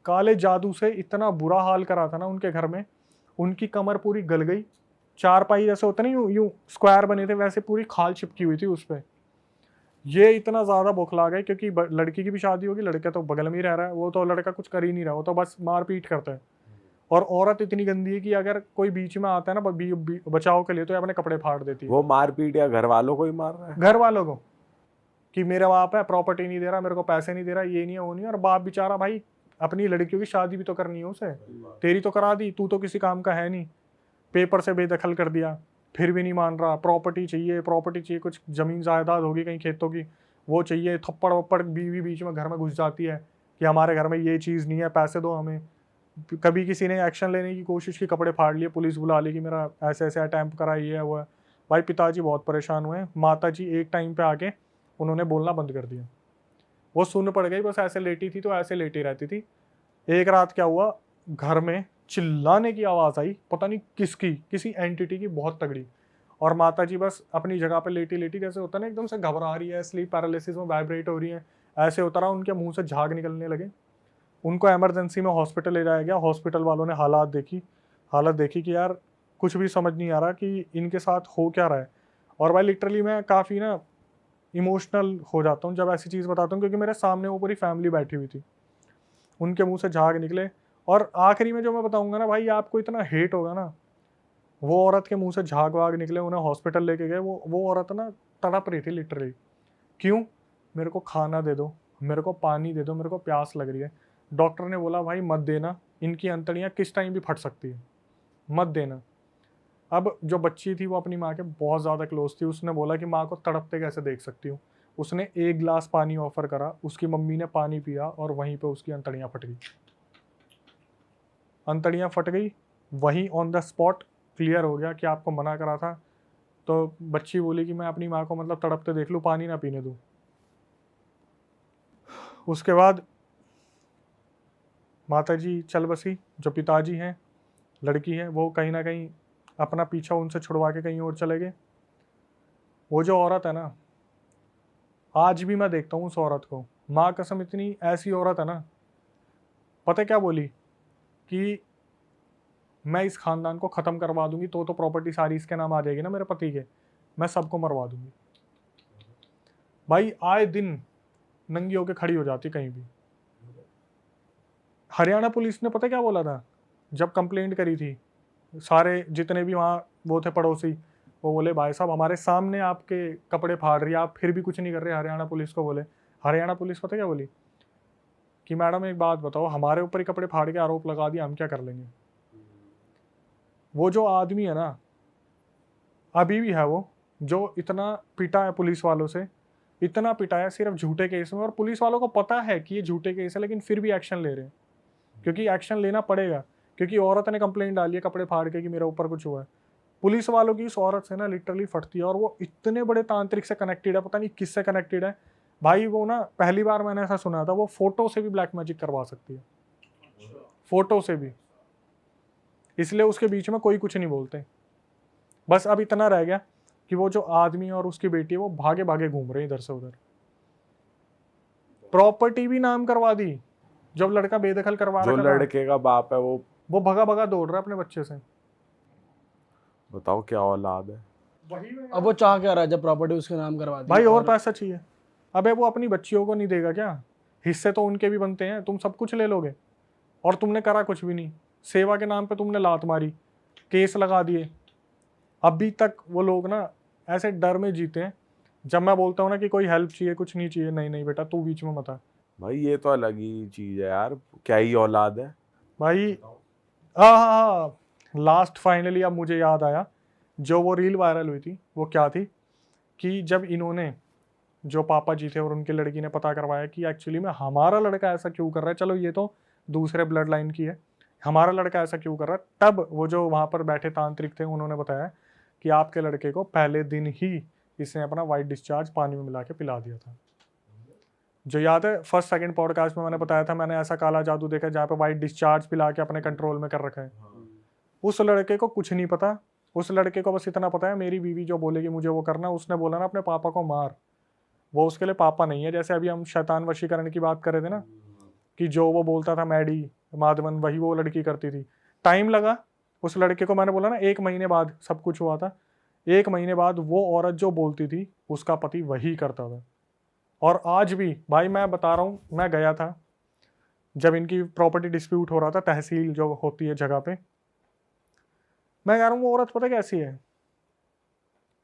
काले जादू से इतना बुरा हाल करा था ना उनके घर में, उनकी कमर पूरी गल गई। चारपाई जैसे होता नहीं, यूं यूं स्क्वायर बने थे, वैसे पूरी खाल चिपकी हुई थी उस पर। ये इतना ज्यादा बौखला गए क्योंकि लड़की की भी शादी होगी, लड़का तो बगल में ही रह रहा है, वो तो लड़का कुछ कर ही नहीं रहा, वो तो बस मारपीट करता है। और औरत इतनी गंदी है कि अगर कोई बीच में आता है ना बचाव के लिए, तो ये अपने कपड़े फाड़ देती है। वो मारपीट या घर वालों को ही मार रहा है? घर वालों को, कि मेरा बाप है, प्रॉपर्टी नहीं दे रहा, मेरे को पैसे नहीं दे रहा, ये नहीं है वो नहीं है। और बाप बेचारा भाई अपनी लड़कियों की शादी भी तो करनी है उसे, तेरी तो करा दी, तू तो किसी काम का है नहीं, पेपर से बेदखल कर दिया, फिर भी नहीं मान रहा, प्रॉपर्टी चाहिए, प्रॉपर्टी चाहिए, कुछ जमीन जायदाद होगी कहीं खेतों की, वो चाहिए। थप्पड़ वप्पड़ बीवी बीच में घर में घुस जाती है कि हमारे घर में ये चीज़ नहीं है, पैसे दो हमें। कभी किसी ने एक्शन लेने की कोशिश की, कपड़े फाड़ लिए, पुलिस बुला ली कि मेरा ऐसे ऐसे अटैम्प्ट करा, ये है वो है। भाई पिताजी बहुत परेशान हुए, माता जी एक टाइम पे आके उन्होंने बोलना बंद कर दिया, वो सुन पड़ गई, बस ऐसे लेटी थी तो ऐसे लेटी रहती थी। एक रात क्या हुआ, घर में चिल्लाने की आवाज़ आई, पता नहीं किसकी, किसी एंटिटी की, बहुत तगड़ी। और माता जी बस अपनी जगह पे लेटी लेटी, जैसे होता है ना एकदम से घबरा रही है, स्लीप पैरालिसिस में वाइब्रेट हो रही है, ऐसे होता रहा। उनके मुंह से झाग निकलने लगे, उनको इमरजेंसी में हॉस्पिटल ले जाया गया। हॉस्पिटल वालों ने हालत देखी कि यार कुछ भी समझ नहीं आ रहा कि इनके साथ हो क्या रहा है। और भाई लिटरली मैं काफ़ी ना इमोशनल हो जाता हूँ जब ऐसी चीज़ बताता हूँ, क्योंकि मेरे सामने वो पूरी फैमिली बैठी हुई थी, उनके मुंह से झाग निकले। और आखिरी में जो मैं बताऊंगा ना भाई, आपको इतना हेट होगा ना, वो औरत के मुंह से झाग वाग निकले, उन्हें हॉस्पिटल लेके गए। वो औरत ना तड़प रही थी लिटरली, क्यों, मेरे को खाना दे दो, मेरे को पानी दे दो, मेरे को प्यास लग रही है। डॉक्टर ने बोला भाई मत देना, इनकी अंतड़ियाँ किस टाइम भी फट सकती है, मत देना। अब जो बच्ची थी वो अपनी माँ के बहुत ज़्यादा क्लोज थी, उसने बोला कि माँ को तड़पते कैसे देख सकती हूँ। उसने 1 गिलास पानी ऑफर करा, उसकी मम्मी ने पानी पिया और वहीं पे उसकी अंतड़ियाँ फट गई। अंतड़ियाँ फट गई वहीं ऑन द स्पॉट, क्लियर हो गया कि आपको मना करा था। तो बच्ची बोली कि मैं अपनी माँ को मतलब तड़पते देख लूँ, पानी ना पीने दूँ। उसके बाद माता जी चल बसी, जो पिताजी हैं, लड़की है, वो कहीं ना कहीं अपना पीछा उनसे छुड़वा के कहीं और चले गए। वो जो औरत है ना, आज भी मैं देखता हूँ उस औरत को, माँ कसम इतनी ऐसी औरत है ना। पता है क्या बोली कि मैं इस खानदान को ख़त्म करवा दूंगी, तो प्रॉपर्टी सारी इसके नाम आ जाएगी ना मेरे पति के, मैं सबको मरवा दूंगी। भाई आए दिन नंगी होके खड़ी हो जाती कहीं भी। हरियाणा पुलिस ने पता क्या बोला था जब कंप्लेंट करी थी, सारे जितने भी वहाँ वो थे पड़ोसी, वो बोले भाई साहब हमारे सामने आपके कपड़े फाड़ रही है, आप फिर भी कुछ नहीं कर रहे। हरियाणा पुलिस को बोले, हरियाणा पुलिस पता क्या बोली कि मैडम एक बात बताओ, हमारे ऊपर ही कपड़े फाड़ के आरोप लगा दिया, हम क्या कर लेंगे। वो जो आदमी है ना, अभी भी है वो, जो इतना पिटा है पुलिस वालों से, इतना पिटा है सिर्फ झूठे केस में, और पुलिस वालों को पता है कि ये झूठे केस है, लेकिन फिर भी एक्शन ले रहे हैं, क्योंकि एक्शन लेना पड़ेगा, क्योंकि औरत ने कंप्लेंट डाली है कपड़े फाड़ के कि मेरे ऊपर कुछ हुआ है। पुलिस वालों की इस औरत से ना लिटरली फटती है, और वो इतने बड़े तांत्रिक से कनेक्टेड है, पता नहीं किससे कनेक्टेड है भाई। वो ना पहली बार मैंने ऐसा सुना था, वो फोटो से भी ब्लैक मैजिक करवा सकती है, फोटो से भी, इसलिए उसके बीच में कोई कुछ नहीं बोलते। बस अब इतना रह गया कि वो जो आदमी और उसकी बेटी है वो भागे भागे घूम रहे हैं इधर से उधर। प्रॉपर्टी भी नाम करवा दी, जब लड़का बेदखल करवा जो रखा था, लड़के का बाप है वो भगा भगा दौड़ रहा है अपने बच्चे से। बताओ क्या औलाद है। अब वो चाह क्या रहा है जब प्रॉपर्टी उसके नाम करवा दी? भाई और पैसा चाहिए। अबे वो अपनी बच्चियों को नहीं देगा क्या? हिस्से तो उनके भी बनते हैं, तुम सब कुछ ले लोगे और तुमने करा कुछ भी नहीं। सेवा के नाम पे तुमने लात मारी, केस लगा दिए। अभी तक वो लोग ना ऐसे डर में जीते हैं। जब मैं बोलता हूँ ना कि कोई हेल्प चाहिए, कुछ नहीं चाहिए, नहीं नहीं बेटा तू बीच में मत आ। भाई ये तो अलग ही चीज है यार, क्या ही औलाद है। भाई हाँ हाँ हाँ, लास्ट फाइनली अब मुझे याद आया, जो वो रील वायरल हुई थी वो क्या थी कि जब इन्होंने, जो पापा जी थे और उनकी लड़की ने पता करवाया कि एक्चुअली में हमारा लड़का ऐसा क्यों कर रहा है, चलो ये तो दूसरे ब्लड लाइन की है, हमारा लड़का ऐसा क्यों कर रहा है, तब वो जो वहाँ पर बैठे तांत्रिक थे उन्होंने बताया कि आपके लड़के को पहले दिन ही इसने अपना वाइट डिस्चार्ज पानी में मिला के पिला दिया था। जो याद है फर्स्ट सेकंड पॉडकास्ट में मैंने बताया था, मैंने ऐसा काला जादू देखा जहाँ पे वाइट डिस्चार्ज पिला के अपने कंट्रोल में कर रखा है। उस लड़के को कुछ नहीं पता, उस लड़के को बस इतना पता है मेरी बीवी जो बोलेगी मुझे वो करना। उसने बोला ना अपने पापा को मार, वो उसके लिए पापा नहीं है। जैसे अभी हम शैतान वशीकरण की बात कर रहे थे ना, कि जो वो बोलता था मैडी माधवन, वही वो लड़की करती थी। टाइम लगा उस लड़के को, मैंने बोला ना 1 महीने बाद सब कुछ हुआ था। 1 महीने बाद वो औरत जो बोलती थी उसका पति वही करता था। और आज भी भाई मैं बता रहा हूँ, मैं गया था जब इनकी प्रॉपर्टी डिस्प्यूट हो रहा था, तहसील जो होती है जगह पे, मैं कह रहा हूँ वो औरत पता कैसी है,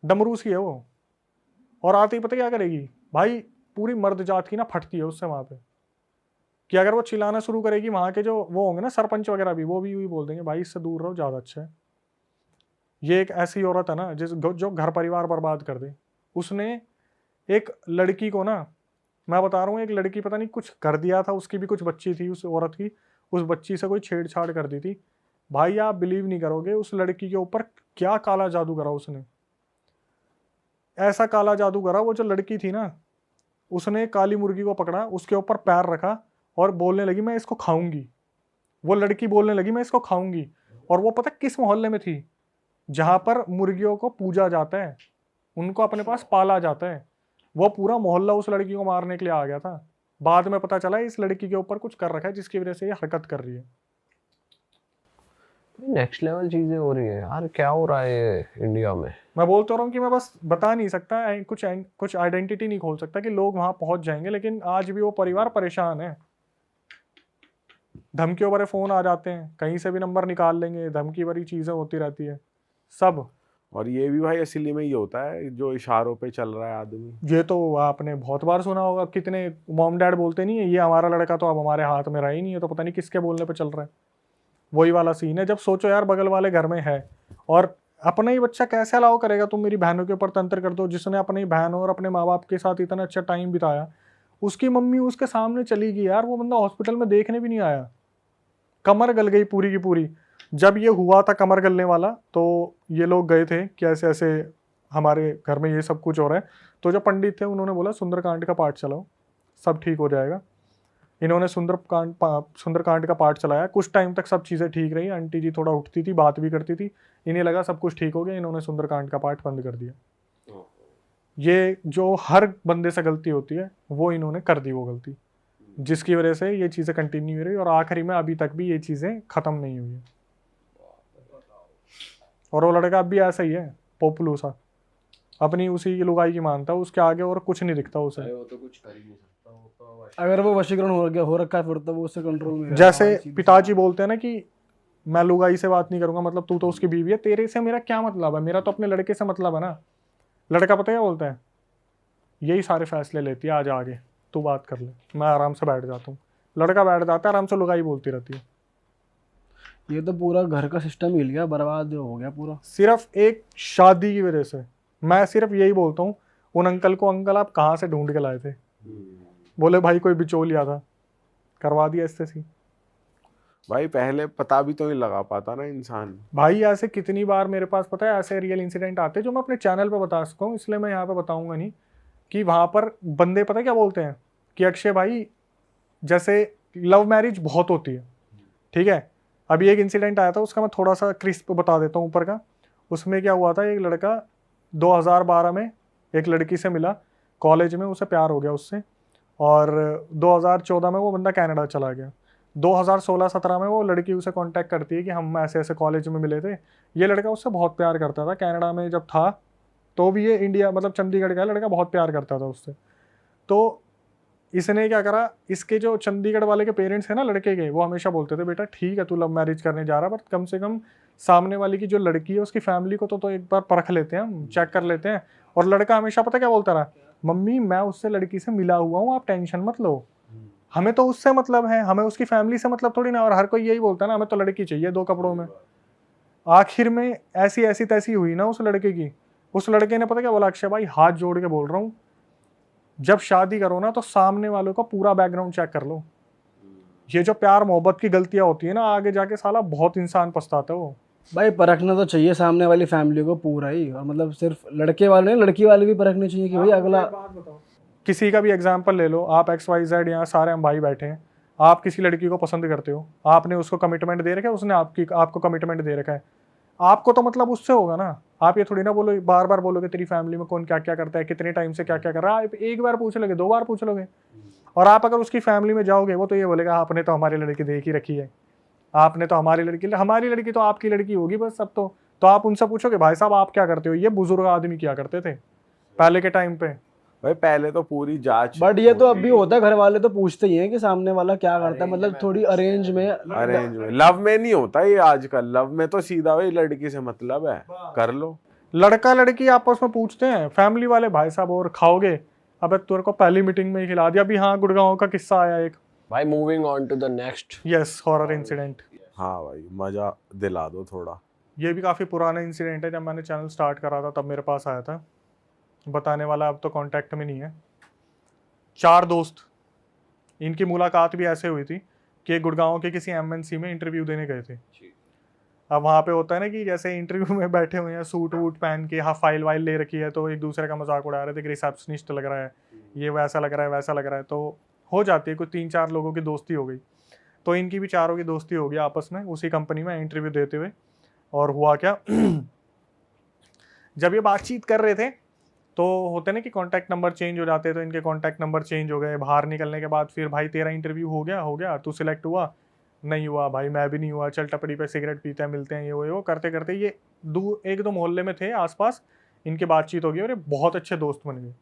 डमरू सी है वो। और आते ही पता क्या करेगी भाई, पूरी मर्द जात की ना फटती है उससे वहां पे, कि अगर वो चिल्लाना शुरू करेगी वहां के जो वो होंगे ना सरपंच वगैरह भी, वो भी यही बोल देंगे भाई इससे दूर रहो ज्यादा अच्छा है। ये एक ऐसी औरत है ना जो घर परिवार बर्बाद कर दे। उसने एक लड़की को ना, मैं बता रहा हूँ, एक लड़की पता नहीं कुछ कर दिया था, उसकी भी कुछ बच्ची थी उस औरत की, उस बच्ची से कोई छेड़छाड़ कर दी थी। भाई आप बिलीव नहीं करोगे उस लड़की के ऊपर क्या काला जादू करा उसने। ऐसा काला जादू करा, वो जो लड़की थी ना, उसने काली मुर्गी को पकड़ा, उसके ऊपर पैर रखा और बोलने लगी मैं इसको खाऊंगी। वो लड़की बोलने लगी मैं इसको खाऊंगी। और वो पता किस मोहल्ले में थी, जहां पर मुर्गियों को पूजा जाता है, उनको अपने पास पाला जाता है। वो पूरा मोहल्ला उस लड़की को मारने के लिए आ गया था। बाद में पता चला इस लड़की के ऊपर कुछ कर रखा है जिसकी वजह से ये हरकत कर रही है। नेक्स्ट लेवल चीजें हो रही है यार, क्या हो रहा है इंडिया में। मैं बोलता रहा हूँ कि मैं बस बता नहीं सकता, कुछ आइडेंटिटी नहीं खोल सकता कि लोग वहां पहुंच जाएंगे, लेकिन आज भी वो परिवार परेशान है। धमकियों भरे फोन आ जाते हैं, कहीं से भी नंबर निकाल लेंगे, धमकी भरी चीजें होती रहती है सब। और ये भी भाई असली में ही होता है जो इशारों पे चल रहा है आदमी। ये तो आपने बहुत बार सुना होगा, कितने मॉम डैड बोलते नहीं है ये हमारा लड़का तो अब हमारे हाथ में रहा ही नहीं है, तो पता नहीं किसके बोलने पे चल रहा है। वही वाला सीन है। जब सोचो यार बगल वाले घर में है और अपना ही बच्चा कैसे अलाउ करेगा तुम मेरी बहनों के ऊपर तंत्र कर दो, जिसने अपनी बहन और अपने माँ बाप के साथ इतना अच्छा टाइम बिताया, उसकी मम्मी उसके सामने चली गई यार, वो बंदा हॉस्पिटल में देखने भी नहीं आया, कमर गल गई पूरी की पूरी। जब ये हुआ था कमर गलने वाला, तो ये लोग गए थे कि ऐसे ऐसे हमारे घर में ये सब कुछ हो रहा है। तो जो पंडित थे उन्होंने बोला सुंदरकांड का पाठ चलाओ सब ठीक हो जाएगा। इन्होंने सुंदरकांड का पाठ चलाया, कुछ टाइम तक सब चीज़ें ठीक रही, आंटी जी थोड़ा उठती थी बात भी करती थी, इन्हें लगा सब कुछ ठीक हो गया, इन्होंने सुंदरकांड का पाठ बंद कर दिया। ये जो हर बंदे से गलती होती है वो इन्होंने कर दी वो गलती, जिसकी वजह से ये चीज़ें कंटिन्यू हो रही और आखिरी में अभी तक भी ये चीज़ें ख़त्म नहीं हुई है। और वो लड़का अब भी ऐसा ही है, पोपलू सा, अपनी उसी की लुगाई की मानता है, उसके आगे और कुछ नहीं दिखता उसे। वो तो कुछ कर ही नहीं सकता, वो तो अगर वो वशीकरण हो रखा है फिर तो वो उससे कंट्रोल में रहेगा। जैसे पिताजी बोलते हैं ना कि मैं लुगाई से बात नहीं करूंगा, मतलब तू तो उसकी बीवी है, तेरे से मेरा क्या मतलब है, मेरा तो अपने लड़के से मतलब है ना। लड़का पता क्या बोलता है, यही सारे फैसले लेती है, आज आगे तू बात कर ले, मैं आराम से बैठ जाता हूँ। लड़का बैठ जाता है आराम से, लुगाई बोलती रहती है। ये तो पूरा घर का सिस्टम हिल गया, बर्बाद हो गया पूरा, सिर्फ एक शादी की वजह से। मैं सिर्फ यही बोलता हूँ उन अंकल को, अंकल आप कहाँ से ढूंढ के लाए थे? बोले भाई कोई बिचौलिया था, करवा दिया इससे सी। भाई पहले पता भी तो नहीं लगा पाता ना इंसान। भाई ऐसे कितनी बार मेरे पास पता है ऐसे रियल इंसिडेंट आते हैं जो मैं अपने चैनल पे बता सकता हूँ, इसलिए मैं यहाँ पे बताऊंगा नहीं, कि वहां पर बंदे पता क्या बोलते हैं कि अक्षय भाई जैसे लव मैरिज बहुत होती है, ठीक है। अभी एक इंसिडेंट आया था उसका मैं थोड़ा सा क्रिस्प बता देता हूँ ऊपर का। उसमें क्या हुआ था, एक लड़का 2012 में एक लड़की से मिला कॉलेज में, उसे प्यार हो गया उससे, और 2014 में वो बंदा कनाडा चला गया। 2016-17 में वो लड़की उसे कांटेक्ट करती है कि हम ऐसे ऐसे कॉलेज में मिले थे। ये लड़का उससे बहुत प्यार करता था, कनाडा में जब था तो भी ये इंडिया मतलब चंडीगढ़ का लड़का बहुत प्यार करता था उससे। तो इसने क्या करा, इसके जो चंडीगढ़ वाले के पेरेंट्स हैं ना लड़के के, वो हमेशा बोलते थे बेटा ठीक है तू लव मैरिज करने जा रहा है, पर कम से कम सामने वाली की जो लड़की है उसकी फैमिली को तो एक बार परख लेते हैं, हम चेक कर लेते हैं। और लड़का हमेशा पता क्या बोलता रहा, मम्मी मैं उससे लड़की से मिला हुआ हूँ, आप टेंशन मत लो, हमें तो उससे मतलब है, हमें उसकी फैमिली से मतलब थोड़ी ना। और हर कोई यही बोलता है ना, हमें तो लड़की चाहिए 2 कपड़ों में। आखिर में ऐसी ऐसी तैसी हुई ना उस लड़के की। उस लड़के ने पता क्या बोला, अक्षय भाई हाथ जोड़ के बोल रहा हूँ, जब शादी करो ना तो सामने वालों का पूरा बैकग्राउंड चेक कर लो। ये जो प्यार मोहब्बत की गलतियां होती है ना, आगे जाके साला बहुत इंसान पछताता है वो। भाई परखना तो चाहिए सामने वाली फैमिली को पूरा ही, और मतलब सिर्फ लड़के वाले नहीं, लड़की वाले भी परखने चाहिए कि भाई अगला। किसी का भी एग्जाम्पल ले लो, आप XYZ यहाँ सारे हम भाई बैठे हैं, आप किसी लड़की को पसंद करते हो, आपने उसको कमिटमेंट दे रखा है, उसने आपको कमिटमेंट दे रखा है, आपको तो मतलब उससे होगा ना। आप ये थोड़ी ना बोलो बार बार बोलोगे तेरी फैमिली में कौन क्या क्या करता है, कितने टाइम से क्या क्या कर रहा है, आप एक बार पूछ लोगे, 2 बार पूछ लोगे। और आप अगर उसकी फैमिली में जाओगे वो तो ये बोलेगा आपने तो हमारी लड़की देख ही रखी है, आपने तो हमारी लड़की तो आपकी लड़की होगी बस अब तो आप उनसे पूछोगे भाई साहब आप क्या करते हो, ये बुजुर्ग आदमी क्या करते थे पहले के टाइम पे। भाई पहले तो पूरी जांच बट ये तो अब भी होता है, घर वाले तो पूछते ही हैं कि सामने वाला क्या करता है, मतलब थोड़ी अरेंज में। लव में नहीं होता ये आजकल, लव में तो सीधा वही लड़की से मतलब है, कर लो। लड़का लड़की आपस में पूछते हैं, फैमिली वाले भाई साहब और खाओगे, अबे तेरे को पहली मीटिंग में ही खिला दिया। अभी हाँ गुड़गांव का किस्सा आया एक, भाई moving on to the next. Yes horror incident. हाँ भाई मजा दिला दो थोड़ा। ये भी काफ़ी पुराना इंसिडेंट है, जब मैंने चैनल स्टार्ट करा था तब मेरे पास आया था। बताने वाला अब तो कांटेक्ट में नहीं है। 4 दोस्त, इनकी मुलाकात भी ऐसे हुई थी कि गुड़गांव के किसी MNC में इंटरव्यू देने गए थे। अब वहाँ पे होता है ना कि जैसे इंटरव्यू में बैठे हुए हैं सूट वूट पहन के, हाँ फाइल वाइल ले रखी है, तो एक दूसरे का मजाक उड़ा रहे थे कि रिसेप्शनिस्ट लग रहा है, ये वैसा लग रहा है वैसा लग रहा है, तो हो जाती है कुछ 3-4 लोगों की दोस्ती हो गई। तो इनकी भी चारों की दोस्ती हो गई आपस में उसी कंपनी में इंटरव्यू देते हुए। और हुआ क्या जब ये बातचीत कर रहे थे तो होते ना कि कॉन्टैक्ट नंबर चेंज हो जाते, तो इनके कॉन्टैक्ट नंबर चेंज हो गए। बाहर निकलने के बाद फिर भाई तेरा इंटरव्यू हो गया तू सिलेक्ट हुआ, नहीं हुआ भाई मैं भी नहीं हुआ, चल टपड़ी पे सिगरेट पीते हैं मिलते हैं, ये वो करते करते ये 1-2 मोहल्ले में थे आसपास, इनकी बातचीत हो गई और ये बहुत अच्छे दोस्त बन गए।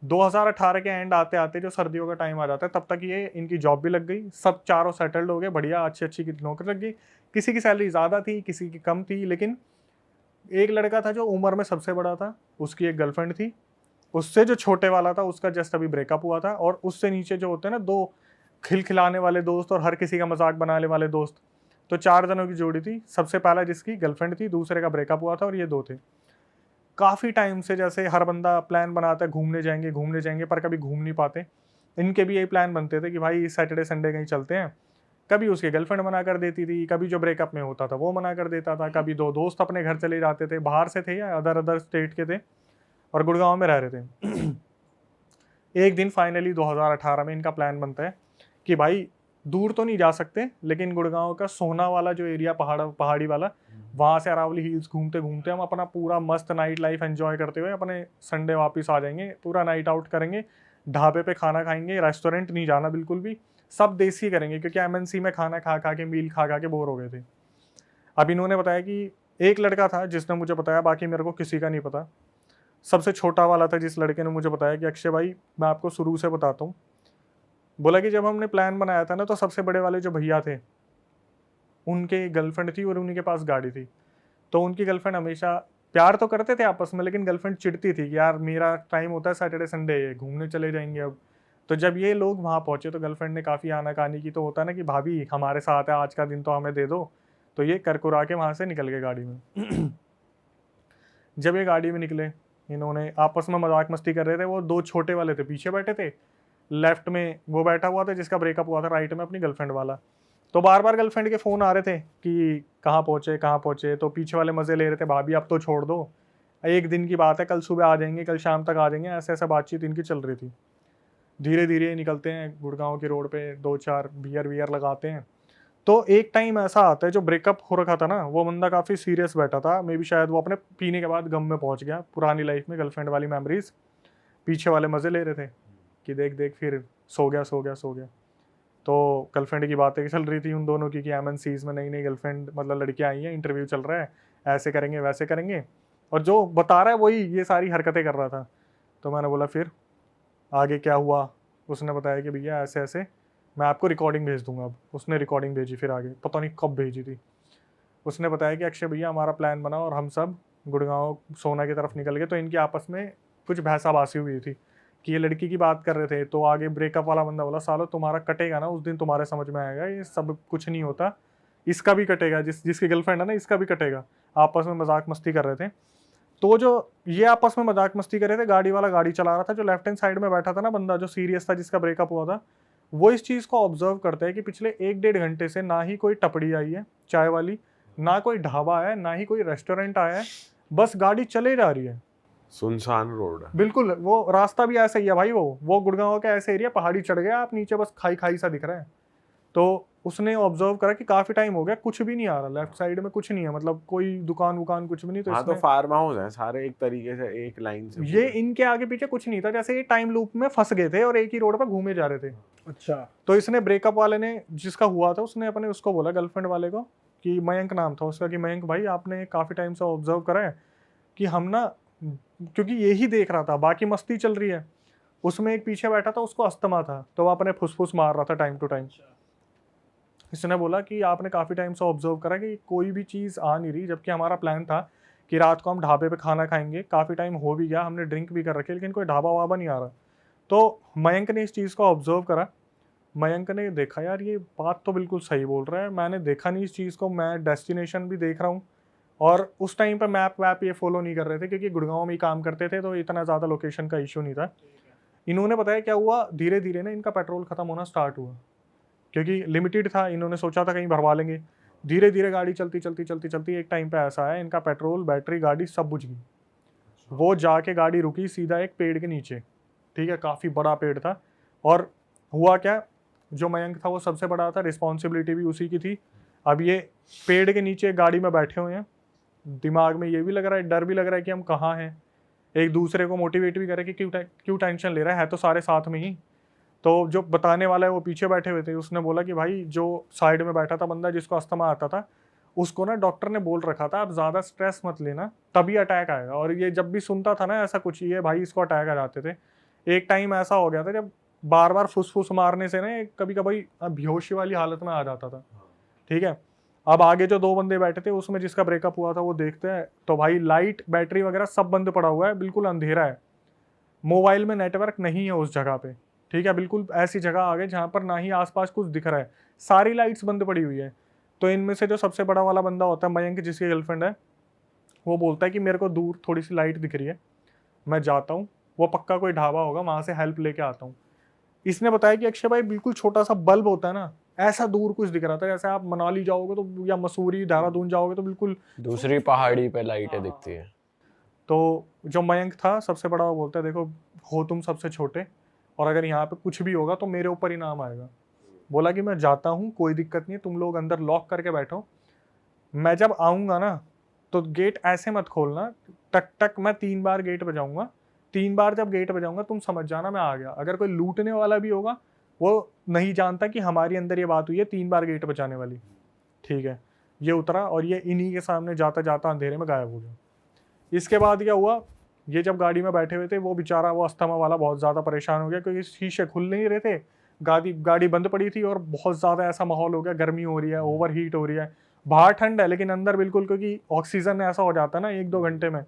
2018 के एंड आते आते जो सर्दियों का टाइम आ जाता है, तब तक ये इनकी जॉब भी लग गई, सब चारों सेटल्ड हो गए, बढ़िया अच्छी की नौकरी लग गई। किसी की सैलरी ज़्यादा थी, किसी की कम थी, लेकिन एक लड़का था जो उम्र में सबसे बड़ा था, उसकी एक गर्लफ्रेंड थी, उससे जो छोटे वाला था उसका जस्ट अभी ब्रेकअप हुआ था, और उससे नीचे जो होते हैं ना 2 खिलखिलाने वाले दोस्त और हर किसी का मजाक बनाने वाले दोस्त, तो 4 जनों की जोड़ी थी। सबसे पहला जिसकी गर्लफ्रेंड थी, दूसरे का ब्रेकअप हुआ था, और ये 2 थे। काफ़ी टाइम से जैसे हर बंदा प्लान बनाता है घूमने जाएंगे, पर कभी घूम नहीं पाते। इनके भी यही प्लान बनते थे कि भाई सैटरडे संडे कहीं चलते हैं। कभी उसकी गर्लफ्रेंड मना कर देती थी, कभी जो ब्रेकअप में होता था वो मना कर देता था, कभी 2 दोस्त अपने घर चले जाते थे, बाहर से थे या अदर स्टेट के थे और गुड़गांव में रह रहे थे। एक दिन फाइनली 2018 में इनका प्लान बनता है कि भाई दूर तो नहीं जा सकते, लेकिन गुड़गांव का सोना वाला जो एरिया पहाड़ी वाला, वहाँ से अरावली हिल्स घूमते घूमते हम अपना पूरा मस्त नाइट लाइफ एंजॉय करते हुए अपने संडे वापस आ जाएंगे। पूरा नाइट आउट करेंगे, ढाबे पे खाना खाएंगे, रेस्टोरेंट नहीं जाना बिल्कुल भी, सब देसी करेंगे, क्योंकि MNC में खाना खा खा के मील खा खा के बोर हो गए थे। अब इन्होंने बताया कि एक लड़का था जिसने मुझे बताया, बाकी मेरे को किसी का नहीं पता। सबसे छोटा वाला था जिस लड़के ने मुझे बताया कि अक्षय भाई मैं आपको शुरू से बताता हूँ, बोला कि जब हमने प्लान बनाया था ना, तो सबसे बड़े वाले जो भैया थे उनके गर्लफ्रेंड थी और उन्हीं के पास गाड़ी थी। तो उनकी गर्लफ्रेंड हमेशा प्यार तो करते थे आपस में, लेकिन गर्लफ्रेंड चिढ़ती थी कि यार मेरा टाइम होता है सैटरडे संडे, घूमने चले जाएंगे अब। तो जब ये लोग वहाँ पहुँचे तो गर्लफ्रेंड ने काफ़ी आनाकानी की, तो होता है ना कि भाभी हमारे साथ है आज का दिन तो हमें दे दो, तो ये करकुरा के वहाँ से निकल गए गाड़ी में। जब ये गाड़ी में निकले, इन्होंने आपस में मजाक मस्ती कर रहे थे, वो 2 छोटे वाले थे पीछे बैठे थे, लेफ्ट में वो बैठा हुआ था जिसका ब्रेकअप हुआ था, राइट में अपनी गर्लफ्रेंड वाला। तो बार बार गर्लफ्रेंड के फ़ोन आ रहे थे कि कहाँ पहुँचे, तो पीछे वाले मज़े ले रहे थे, भाभी अब तो छोड़ दो, एक दिन की बात है, कल सुबह आ जाएंगे, कल शाम तक आ जाएंगे, ऐसे बातचीत इनकी चल रही थी। धीरे धीरे निकलते हैं गुड़गांव की रोड पे, 2-4 बियर लगाते हैं। तो एक टाइम ऐसा आता है, जो ब्रेकअप हो रखा था ना, वो बंदा काफ़ी सीरियस बैठा था, मे बी शायद वो अपने पीने के बाद गम में पहुंच गया, पुरानी लाइफ में गर्लफ्रेंड वाली मेमोरीज, पीछे वाले मज़े ले रहे थे कि देख देख फिर सो गया। तो गर्लफ्रेंड की बातें चल रही थी उन दोनों की कि MNCs में नई नई गर्लफ्रेंड मतलब लड़कियां आई हैं, इंटरव्यू चल रहा है, ऐसे करेंगे वैसे करेंगे, और जो बता रहा है वही ये सारी हरकतें कर रहा था। तो मैंने बोला फिर आगे क्या हुआ? उसने बताया कि भैया ऐसे ऐसे, मैं आपको रिकॉर्डिंग भेज दूंगा। अब उसने रिकॉर्डिंग भेजी, फिर आगे पता नहीं कब भेजी थी। उसने बताया कि अक्षय भैया हमारा प्लान बना और हम सब गुड़गांव सोना की तरफ निकल गए, तो इनकी आपस में कुछ बहसाबासी हुई थी कि ये लड़की की बात कर रहे थे। तो आगे ब्रेकअप वाला बंदा बोला सालो तुम्हारा कटेगा ना उस दिन, तुम्हारे समझ में आएगा ये सब कुछ नहीं होता, इसका भी कटेगा, जिसकी गर्लफ्रेंड है ना इसका भी कटेगा। आपस में मजाक मस्ती कर रहे थे। तो जो ये आपस में मजाक मस्ती कर रहे थे, गाड़ी वाला गाड़ी चला रहा था, जो लेफ्ट हैंड साइड में बैठा था ना बंदा जो सीरियस था जिसका ब्रेकअप हुआ था, वो इस चीज़ को ऑब्जर्व करता है कि पिछले 1-1.5 घंटे से ना ही कोई टपड़ी आई है चाय वाली, ना कोई ढाबा आया है, ना ही कोई रेस्टोरेंट आया है, बस गाड़ी चले जा रही है। सुनसान रोड है। बिल्कुल वो रास्ता भी ऐसा ही है भाई, वो गुड़गांव का ऐसे एरिया, पहाड़ी चढ़ गया आप नीचे बस खाई खाई सा दिख रहा है। तो उसने ऑब्जर्व करा कि काफी टाइम हो गया कुछ भी नहीं आ रहा, लेफ्ट साइड में कुछ नहीं है, मतलब कोई दुकान वुकान कुछ भी नहीं। तो हाँ, तो इसने फार्म हाउस है सारे एक तरीके से, एक लाइन से ये इनके आगे पीछे कुछ नहीं था, जैसे ये टाइम लूप में फंस गए थे और एक ही रोड पर घूमे जा रहे थे। अच्छा। तो इसने ब्रेकअप वाले ने, जिसका हुआ था, उसने अपने उसको बोला गर्लफ्रेंड वाले को कि मयंक नाम था उसका, कि मयंक भाई आपने काफ़ी टाइम से ऑब्जर्व करा है कि हम ना, क्योंकि यही देख रहा था बाकी मस्ती चल रही है, उसमें एक पीछे बैठा था उसको अस्थमा था, तो वो अपने फुसफुस मार रहा था टाइम टू टाइम। इसने बोला कि आपने काफ़ी टाइम से ऑब्जर्व करा कि कोई भी चीज़ आ नहीं रही, जबकि हमारा प्लान था कि रात को हम ढाबे पे खाना खाएंगे, काफ़ी टाइम हो भी गया, हमने ड्रिंक भी कर रखी, लेकिन कोई ढाबा वाबा नहीं आ रहा। तो मयंक ने इस चीज़ को ऑब्जर्व करा। मयंक ने देखा यार ये बात तो बिल्कुल सही बोल रहा है, मैंने देखा नहीं इस चीज़ को, मैं डेस्टिनेशन भी देख रहा हूँ, और उस टाइम पे मैप वैप ये फॉलो नहीं कर रहे थे क्योंकि गुड़गांव में ही काम करते थे, तो इतना ज़्यादा लोकेशन का इशू नहीं था। इन्होंने बताया क्या हुआ, धीरे धीरे ना इनका पेट्रोल ख़त्म होना स्टार्ट हुआ, क्योंकि लिमिटेड था, इन्होंने सोचा था कहीं भरवा लेंगे। धीरे धीरे गाड़ी चलती चलती चलती चलती एक टाइम पे ऐसा आया इनका पेट्रोल बैटरी गाड़ी सब बुझ गई। वो जाके गाड़ी रुकी सीधा एक पेड़ के नीचे, ठीक है, काफ़ी बड़ा पेड़ था। और हुआ क्या, जो मयंक था वो सबसे बड़ा था, रिस्पॉन्सिबिलिटी भी उसी की थी। अब ये पेड़ के नीचे गाड़ी में बैठे हुए हैं, दिमाग में ये भी लग रहा है, डर भी लग रहा है कि हम कहाँ हैं, एक दूसरे को मोटिवेट भी करे कि क्यों टेंशन ले रहा है तो सारे साथ में ही। तो जो बताने वाला है वो पीछे बैठे हुए थे, उसने बोला कि भाई जो साइड में बैठा था बंदा जिसको अस्थमा आता था, उसको ना डॉक्टर ने बोल रखा था आप ज़्यादा स्ट्रेस मत लेना तभी अटैक आएगा। और ये जब भी सुनता था ना ऐसा कुछ, ये भाई इसको अटैक आ जाते थे। एक टाइम ऐसा हो गया था जब बार बार फुसफुस मारने से ना कभी कभी बेहोशी वाली हालत में आ जाता था, ठीक है। अब आगे जो 2 बंदे बैठे थे उसमें जिसका ब्रेकअप हुआ था वो देखते हैं तो भाई लाइट बैटरी वगैरह सब बंद पड़ा हुआ है, बिल्कुल अंधेरा है, मोबाइल में नेटवर्क नहीं है उस जगह पे, ठीक है। बिल्कुल ऐसी जगह आ गए जहाँ पर ना ही आसपास कुछ दिख रहा है, सारी लाइट्स बंद पड़ी हुई है। तो इनमें से जो सबसे बड़ा वाला बंदा होता है मयंक जिसकी गर्लफ्रेंड है, वो बोलता है कि मेरे को दूर थोड़ी सी लाइट दिख रही है, मैं जाता हूँ, वो पक्का कोई ढाबा होगा वहाँ से हेल्प लेके आता हूँ। इसने बताया कि अक्षय भाई बिल्कुल छोटा सा बल्ब होता है ना, ऐसा दूर कुछ दिख रहा था, जैसे आप मनाली जाओगे तो या मसूरी देहरादून जाओगे तो बिल्कुल दूसरी पहाड़ी पे लाइटें दिखती है। तो जो मयंक था सबसे बड़ा, वो बोलता है देखो हो तुम सबसे छोटे, और अगर यहाँ पे कुछ भी होगा तो मेरे ऊपर ही नाम आएगा। बोला कि मैं जाता हूँ, कोई दिक्कत नहीं है, तुम लोग अंदर लॉक करके बैठो, मैं जब आऊँगा ना तो गेट ऐसे मत खोलना, टक टक मैं 3 बार गेट बजाऊंगा, 3 बार जब गेट बजाऊंगा तुम समझ जाना मैं आ गया। अगर कोई लूटने वाला भी होगा वो नहीं जानता कि हमारी अंदर ये बात हुई है 3 बार गेट बजाने वाली, ठीक है। ये उतरा और ये इन्हीं के सामने जाता जाता अंधेरे में गायब हो गया। इसके बाद क्या हुआ, ये जब गाड़ी में बैठे हुए थे वो बेचारा वो अस्थमा वाला बहुत ज़्यादा परेशान हो गया क्योंकि शीशे खुल नहीं रहे थे, गाड़ी बंद पड़ी थी और बहुत ज़्यादा ऐसा माहौल हो गया, गर्मी हो रही है, ओवर हीट हो रही है, बाहर ठंड है लेकिन अंदर बिल्कुल, क्योंकि ऑक्सीजन ऐसा हो जाता है ना 1-2 घंटे में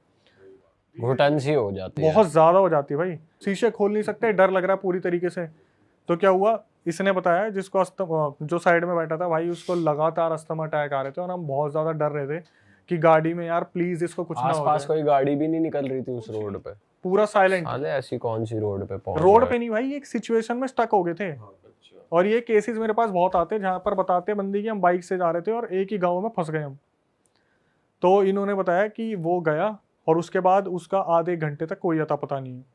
घुटन सी हो जाती है, बहुत ज़्यादा हो जाती है भाई, शीशे खोल नहीं सकते, डर लग रहा है पूरी तरीके से। तो क्या हुआ, इसने बताया जिसको जो साइड में बैठा था भाई उसको लगातार अस्थमा अटैक आ रहे थे और हम बहुत ज़्यादा डर रहे थे कि गाड़ी में यार प्लीज इसको कुछ ना हो आसपास जाए। कोई गाड़ी भी नहीं निकल रही थी उस रोड पे, पूरा साइलेंट, साले ऐसी कौन सी रोड पे पहुंच रोड गए? पे नहीं भाई, एक सिचुएशन में स्टक हो गए थे। और ये केसेस मेरे पास बहुत आते हैं जहाँ पर बताते हैं बंदी कि हम बाइक से जा रहे थे और एक ही गाँव में फंस गए हम। तो इन्होंने बताया कि वो गया और उसके बाद उसका आधे घंटे तक कोई अता पता नहीं है,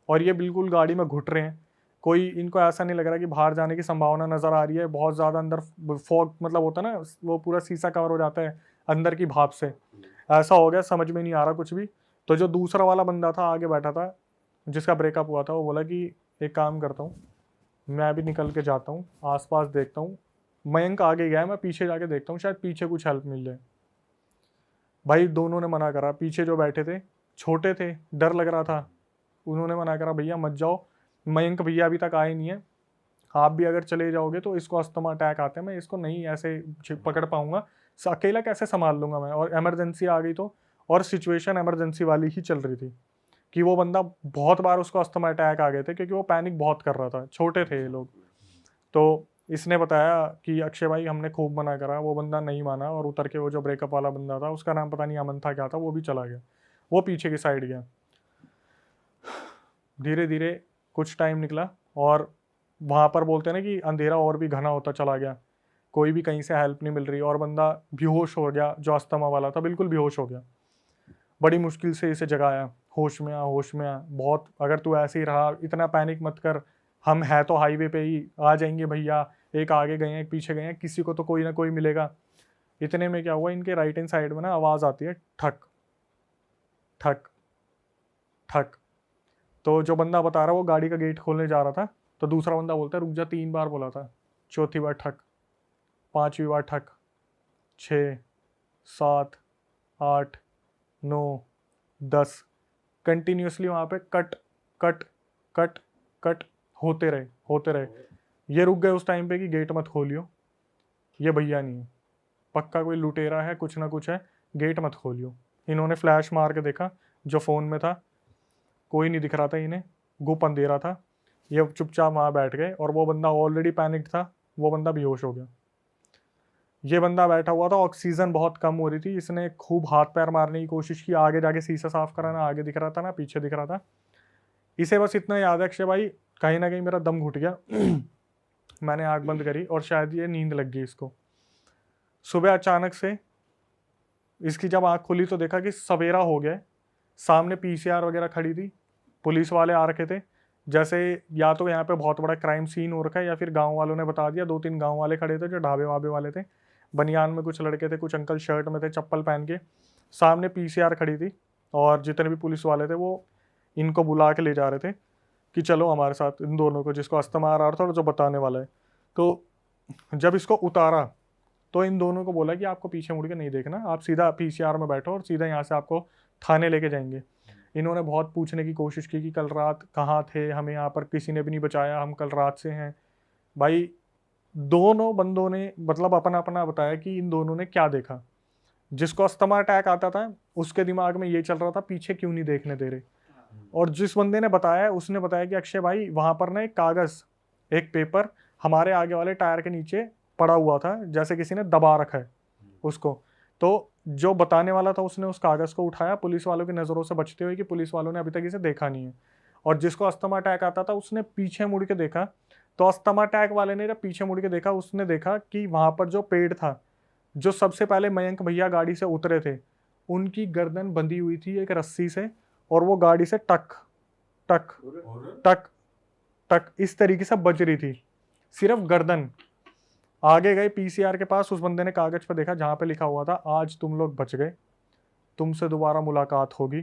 और ये बिल्कुल गाड़ी में घुट रहे हैं, कोई इनको ऐसा नहीं लग रहा कि बाहर जाने की संभावना नज़र आ रही है, बहुत ज़्यादा अंदर फॉग मतलब होता है ना, वो पूरा शीशा कवर हो जाता है अंदर की भाप से, ऐसा हो गया, समझ में नहीं आ रहा कुछ भी। तो जो दूसरा वाला बंदा था आगे बैठा था जिसका ब्रेकअप हुआ था, वो बोला कि एक काम करता हूँ, मैं भी निकल के जाता हूँ, आसपास देखता हूँ, मयंक आगे गया है, मैं पीछे जाके देखता हूँ शायद पीछे कुछ हेल्प मिल जाए। भाई दोनों ने मना करा, पीछे जो बैठे थे छोटे थे, डर लग रहा था, उन्होंने मना करा भैया मत जाओ, मयंक भैया अभी तक आए नहीं है, आप भी अगर चले जाओगे तो इसको अस्थमा अटैक आते हैं, मैं इसको नहीं ऐसे पकड़ पाऊंगा, अकेला कैसे संभाल लूंगा मैं, और इमरजेंसी आ गई तो, और सिचुएशन इमरजेंसी वाली ही चल रही थी कि वो बंदा बहुत बार उसको अस्थमा अटैक आ गए थे क्योंकि वो पैनिक बहुत कर रहा था, छोटे थे ये लोग। तो इसने बताया कि अक्षय भाई हमने खूब मना करा, वो बंदा नहीं माना, और उतर के वो जो ब्रेकअप वाला बंदा था, उसका नाम पता नहीं अमन था क्या था, वो भी चला गया, वो पीछे की साइड गया। धीरे धीरे कुछ टाइम निकला और वहाँ पर बोलते हैं ना कि अंधेरा और भी घना होता चला गया, कोई भी कहीं से हेल्प नहीं मिल रही, और बंदा बेहोश हो गया, जो अस्थमा वाला था बिल्कुल बेहोश हो गया। बड़ी मुश्किल से इसे जगाया, होश में आ होश में आ, बहुत अगर तू ऐसे ही रहा, इतना पैनिक मत कर, हम है तो हाईवे पे ही, आ जाएंगे भैया, एक आगे गए हैं एक पीछे गए हैं, किसी को तो कोई ना कोई मिलेगा। इतने में क्या हुआ, इनके राइट हैंड साइड में ना आवाज़ आती है ठक ठक ठक। तो जो बंदा बता रहा वो गाड़ी का गेट खोलने जा रहा था, तो दूसरा बंदा बोलता है रुक जा, 3 बार बोला था, चौथी बार ठक, 5वीं बार ठक, 6 7 8 9 10, कंटिन्यूसली वहाँ पे कट कट कट कट होते रहे। ये रुक गए उस टाइम पे कि गेट मत खोलियो, ये भैया नहीं है, पक्का कोई लुटेरा है, कुछ ना कुछ है, गेट मत खोलियो। इन्होंने फ्लैश मार के देखा जो फ़ोन में था, कोई नहीं दिख रहा था इन्हें, गुप अंधेरा था, ये चुपचाप वहाँ बैठ गए, और वो बंदा ऑलरेडी पैनिक था, वो बंदा बेहोश हो गया। ये बंदा बैठा हुआ था, ऑक्सीजन बहुत कम हो रही थी, इसने खूब हाथ पैर मारने की कोशिश की, आगे जाके शीशा साफ करा, ना आगे दिख रहा था ना पीछे दिख रहा था। इसे बस इतना याद है अक्षय भाई, कहीं ना कहीं मेरा दम घुट गया मैंने आँख बंद करी और शायद ये नींद लग गई इसको। सुबह अचानक से इसकी जब आँख खुली तो देखा कि सवेरा हो गया, सामने पीसीआर वगैरह खड़ी थी, पुलिस वाले आ रखे थे, जैसे या तो यहाँ पे बहुत बड़ा क्राइम सीन हो रखा है, या फिर गांव वालों ने बता दिया। 2-3 गांव वाले खड़े थे जो ढाबे वाबे वाले थे, बनियान में कुछ लड़के थे, कुछ अंकल शर्ट में थे चप्पल पहन के, सामने पीसीआर खड़ी थी, और जितने भी पुलिस वाले थे वो इनको बुला के ले जा रहे थे कि चलो हमारे साथ, इन दोनों को, जिसको अस्थमा आ रहा था और जो बताने वाला है। तो जब इसको उतारा तो इन दोनों को बोला कि आपको पीछे मुड़ के नहीं देखना, आप सीधा पीसीआर में बैठो और सीधा यहाँ से आपको थाने लेके जाएंगे। इन्होंने बहुत पूछने की कोशिश की कि कल रात कहाँ थे, हमें यहाँ पर किसी ने भी नहीं बचाया, हम कल रात से हैं। भाई दोनों बंदों ने मतलब अपना अपना बताया कि इन दोनों ने क्या देखा। जिसको अस्थमा अटैक आता था उसके दिमाग में ये चल रहा था पीछे क्यों नहीं देखने दे रहे, और जिस बंदे ने बताया उसने बताया कि अक्षय भाई वहाँ पर ना एक कागज़, एक पेपर हमारे आगे वाले टायर के नीचे पड़ा हुआ था, जैसे किसी ने दबा रखा है उसको। तो जो बताने वाला था उसने उस कागज़ को उठाया, पुलिस वालों की नज़रों से बचते हुए कि पुलिस वालों ने अभी तक इसे देखा नहीं है, और जिसको अस्थमा अटैक आता था उसने पीछे मुड़ के देखा। तो अस्थमा अटैक वाले ने जब पीछे मुड़ के देखा, उसने देखा कि वहाँ पर जो पेड़ था, जो सबसे पहले मयंक भैया गाड़ी से उतरे थे, उनकी गर्दन बंधी हुई थी एक रस्सी से, और वो गाड़ी से टक टक टक टक इस तरीके से बज रही थी, सिर्फ गर्दन। आगे गए पीसीआर के पास, उस बंदे ने कागज पर देखा जहाँ पे लिखा हुआ था आज तुम लोग बच गए, तुमसे दोबारा मुलाकात होगी।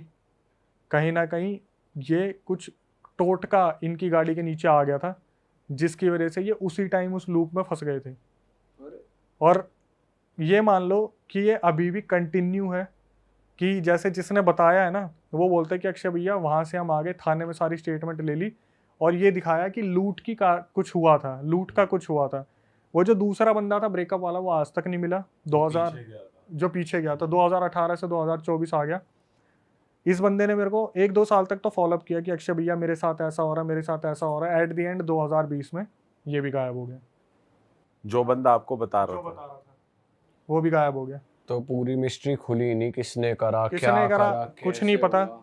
कहीं ना कहीं ये कुछ टोटका इनकी गाड़ी के नीचे आ गया था, जिसकी वजह से ये उसी टाइम उस लूप में फंस गए थे। और ये मान लो कि ये अभी भी कंटिन्यू है, कि जैसे जिसने बताया है ना, वो बोलते हैं कि अक्षय भैया वहाँ से हम आगे थाने में सारी स्टेटमेंट ले ली, और ये दिखाया कि लूट की का कुछ हुआ था, लूट का कुछ हुआ था। वो जो दूसरा बंदा था ब्रेकअप वाला, वो आज तक नहीं मिला। 2000 जो पीछे गया था, 2018 से 2024 आ गया। इस बंदे ने मेरे को 1-2 साल तक तो फॉलोअप किया कि अक्षय भैया मेरे साथ ऐसा हो रहा है, मेरे साथ ऐसा हो रहा है। एट द एंड 2020 में ये भी गायब हो गया, जो बंदा आपको बता रहा था वो भी गायब हो गया। तो पूरी मिस्ट्री खुली नहीं, किसने करा, किसने क्या करा, कुछ कैसे नहीं पता। हुआ।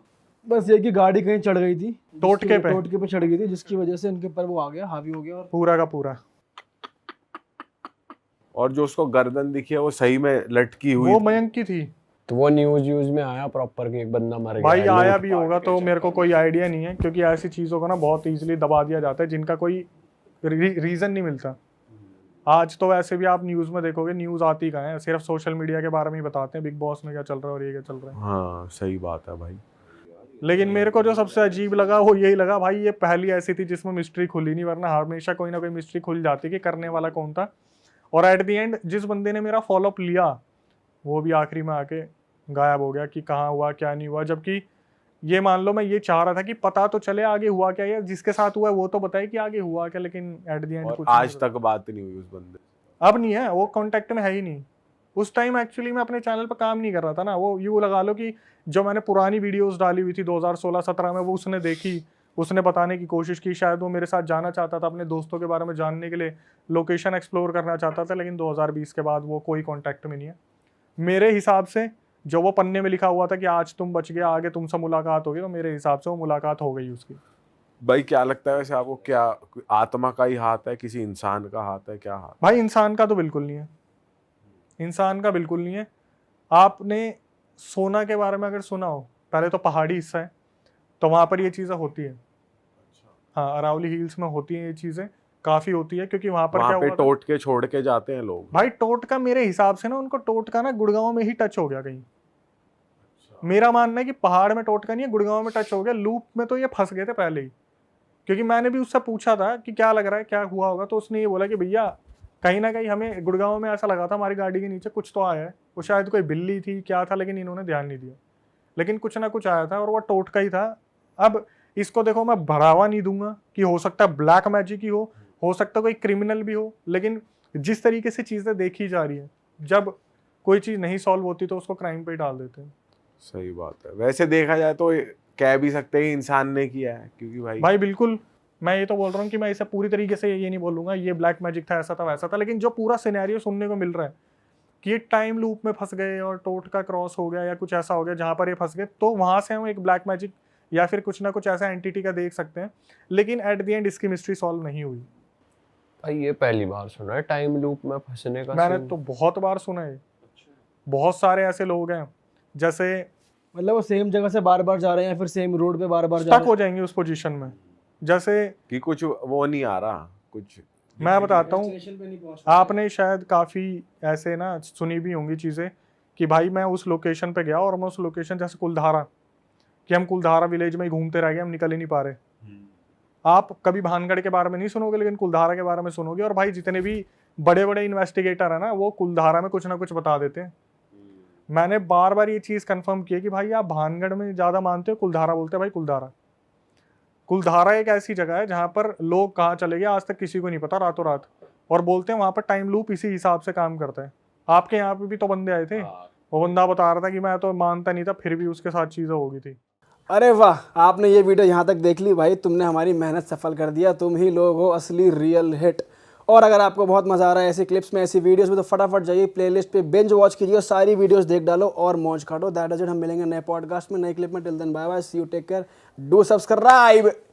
बस ये कि गाड़ी कहीं चढ़ गई थी, टोटके पे। टोटके पे चढ़ गई थी, जिसकी वजह से इनके ऊपर वो आ गया, हावी हो गया। और पूरा का पूरा। और जो उसको गर्दन दिखी है वो सही में लटकी हुई वो थी। मयंक की थी तो वो न्यूज में आया प्रॉपर कि एक बंदा मर गया भाई, है, आया लूट भी पाट होगा के तो मेरे को चक्कर कोई आइडिया नहीं है, क्योंकि ऐसी चीज़ों को ना बहुत इजीली दबा दिया जाता है जिनका कोई रीज़न नहीं मिलता। आज तो वैसे भी आप न्यूज़ में देखोगे, न्यूज़ आती कहाँ है, सिर्फ सोशल मीडिया के बारे में ही बताते हैं, बिग बॉस में क्या चल रहा है और ये क्या चल रहा है। हाँ सही बात है भाई। लेकिन मेरे को जो सबसे अजीब लगा वो यही लगा भाई, ये पहली ऐसी थी जिसमें मिस्ट्री खुली नहीं, वरना हमेशा कोई ना कोई मिस्ट्री खुल जाती कि करने वाला कौन था। और एट द एंड जिस बंदे ने मेरा फॉलोअप लिया वो भी आखिरी में आके गायब हो गया कि कहाँ हुआ क्या नहीं हुआ। जबकि ये मान लो मैं ये चाह रहा था कि पता तो चले आगे हुआ क्या, या जिसके साथ हुआ है वो तो बताए कि आगे हुआ क्या, लेकिन एट द एंड और कुछ आज तक बात नहीं हुई उस बंदे से। अब नहीं है, वो कांटेक्ट में है ही नहीं। उस टाइम एक्चुअली मैं अपने चैनल पर काम नहीं कर रहा था ना, वो यूँ लगा लो कि जो मैंने पुरानी वीडियोस डाली हुई थी 2016-17 में, वो उसने देखी, उसने बताने की कोशिश की, शायद वो मेरे साथ जाना चाहता था अपने दोस्तों के बारे में जानने के लिए, लोकेशन एक्सप्लोर करना चाहता था, लेकिन 2020 के बाद वो कोई कॉन्टैक्ट में नहीं है। मेरे हिसाब से जो वो पन्ने में लिखा हुआ था कि आज तुम बच गया आगे तुमसे मुलाकात होगी, तो मेरे हिसाब से वो मुलाकात हो गई उसकी। भाई क्या लगता है वैसे आपको, क्या आत्मा का ही हाथ है, किसी इंसान का हाथ है, क्या हाथ? भाई इंसान का तो बिल्कुल नहीं है, इंसान का बिल्कुल नहीं है। आपने सोना के बारे में अगर सुना हो, पहले तो पहाड़ी हिस्सा है तो वहाँ पर ये चीज़ें होती है। हाँ, अरावली हिल्स में होती हैं ये चीज़ें, काफ़ी होती है, क्योंकि वहाँ पर वहाँ क्या पे हुआ था? टोट के छोड़ के जाते हैं लोग। भाई टोट का मेरे हिसाब से ना, उनको टोट का ना गुड़गांव में ही टच हो गया कहीं। मेरा मानना है कि पहाड़ में टोट का नहीं है, गुड़गांव में टच हो गया। लूप में तो ये फंस गए थे पहले ही, क्योंकि मैंने भी उससे पूछा था कि क्या लग रहा है क्या हुआ होगा, तो उसने ये बोला कि भैया कहीं ना कहीं हमें गुड़गांव में ऐसा लगा था हमारी गाड़ी के नीचे कुछ तो आया है, वो शायद कोई बिल्ली थी क्या था, लेकिन इन्होंने ध्यान नहीं दिया, लेकिन कुछ ना कुछ आया था और वो टोट का ही था। अब इसको देखो, मैं बढ़ावा नहीं दूंगा कि हो सकता है ब्लैक मैजिक ही हो सकता है कोई क्रिमिनल भी हो, लेकिन जिस तरीके से चीज़ें देखी जा रही है, जब कोई चीज़ नहीं सॉल्व होती तो उसको क्राइम पे ही डाल देते हैं। सही बात है। वैसे देखा जाए तो कह भी सकते हैं इंसान ने किया है, क्योंकि भाई बिल्कुल, मैं ये तो बोल रहा हूँ कि मैं इसे पूरी तरीके से ये नहीं बोलूंगा ये ब्लैक मैजिक था, ऐसा था वैसा था, लेकिन जो पूरा सिनेरियो सुनने को मिल रहा है कि ये टाइम लूप में फंस गए और टोट का क्रॉस हो गया या कुछ ऐसा हो गया जहाँ पर ये फंस गए, तो वहाँ से हम एक ब्लैक मैजिक या फिर कुछ ना कुछ ऐसा एंटिटी का देख सकते हैं, लेकिन एट द एंड इसकी मिस्ट्री सॉल्व नहीं हुई। भाई ये पहली बार सुना है टाइम लूप में फंसने का मैंने सीन। तो बहुत बार सुना है, बहुत सारे ऐसे लोग हैं जैसे मतलब वो सेम जगह से बार बार जा रहे हैं या फिर सेम रोड पे बार बार जा स्टक रहे हो जाएंगे उस पोजीशन में। जैसे कि कुछ वो नहीं आ रहा कुछ। मैं बताता हूँ, हैं। आपने शायद काफ़ी ऐसे ना सुनी भी होंगी चीज़ें कि भाई मैं उस लोकेशन पे गया और मैं उस लोकेशन जैसे कुलधारा, कि हम कुलधारा विलेज में ही घूमते रह गए, हम निकल ही नहीं पा रहे। आप कभी भानगढ़ के बारे में नहीं सुनोगे, लेकिन कुलधारा के बारे में सुनोगे, और भाई जितने भी बड़े बड़े इन्वेस्टिगेटर है ना, वो कुलधारा में कुछ ना कुछ बता देते हैं। मैंने बार बार ये चीज़ कंफर्म की है कि भाई आप भानगढ़ में ज़्यादा मानते हो, कुलधारा बोलते हैं भाई। कुलधारा एक ऐसी जगह है जहाँ पर लोग कहाँ चले गए आज तक किसी को नहीं पता, रातों रात, और बोलते हैं वहाँ पर टाइम लूप इसी हिसाब से काम करता है। आपके यहाँ पे भी तो बंदे आए थे, वो बंदा बता रहा था कि मैं तो मानता नहीं था, फिर भी उसके साथ चीज़ें हो गई थी। अरे वाह, आपने ये वीडियो यहाँ तक देख ली भाई, तुमने हमारी मेहनत सफल कर दिया। तुम ही लोग हो असली रियल हिट। और अगर आपको बहुत मजा आ रहा है ऐसी क्लिप्स में, ऐसी वीडियोस में, तो फटाफट जाइए प्लेलिस्ट पे बिंज वॉच कीजिए और सारी वीडियोस देख डालो और मौज काटो। That is it. हम मिलेंगे नए पॉडकास्ट में, नए क्लिप में। Till then bye bye, see you, take care, do subscribe.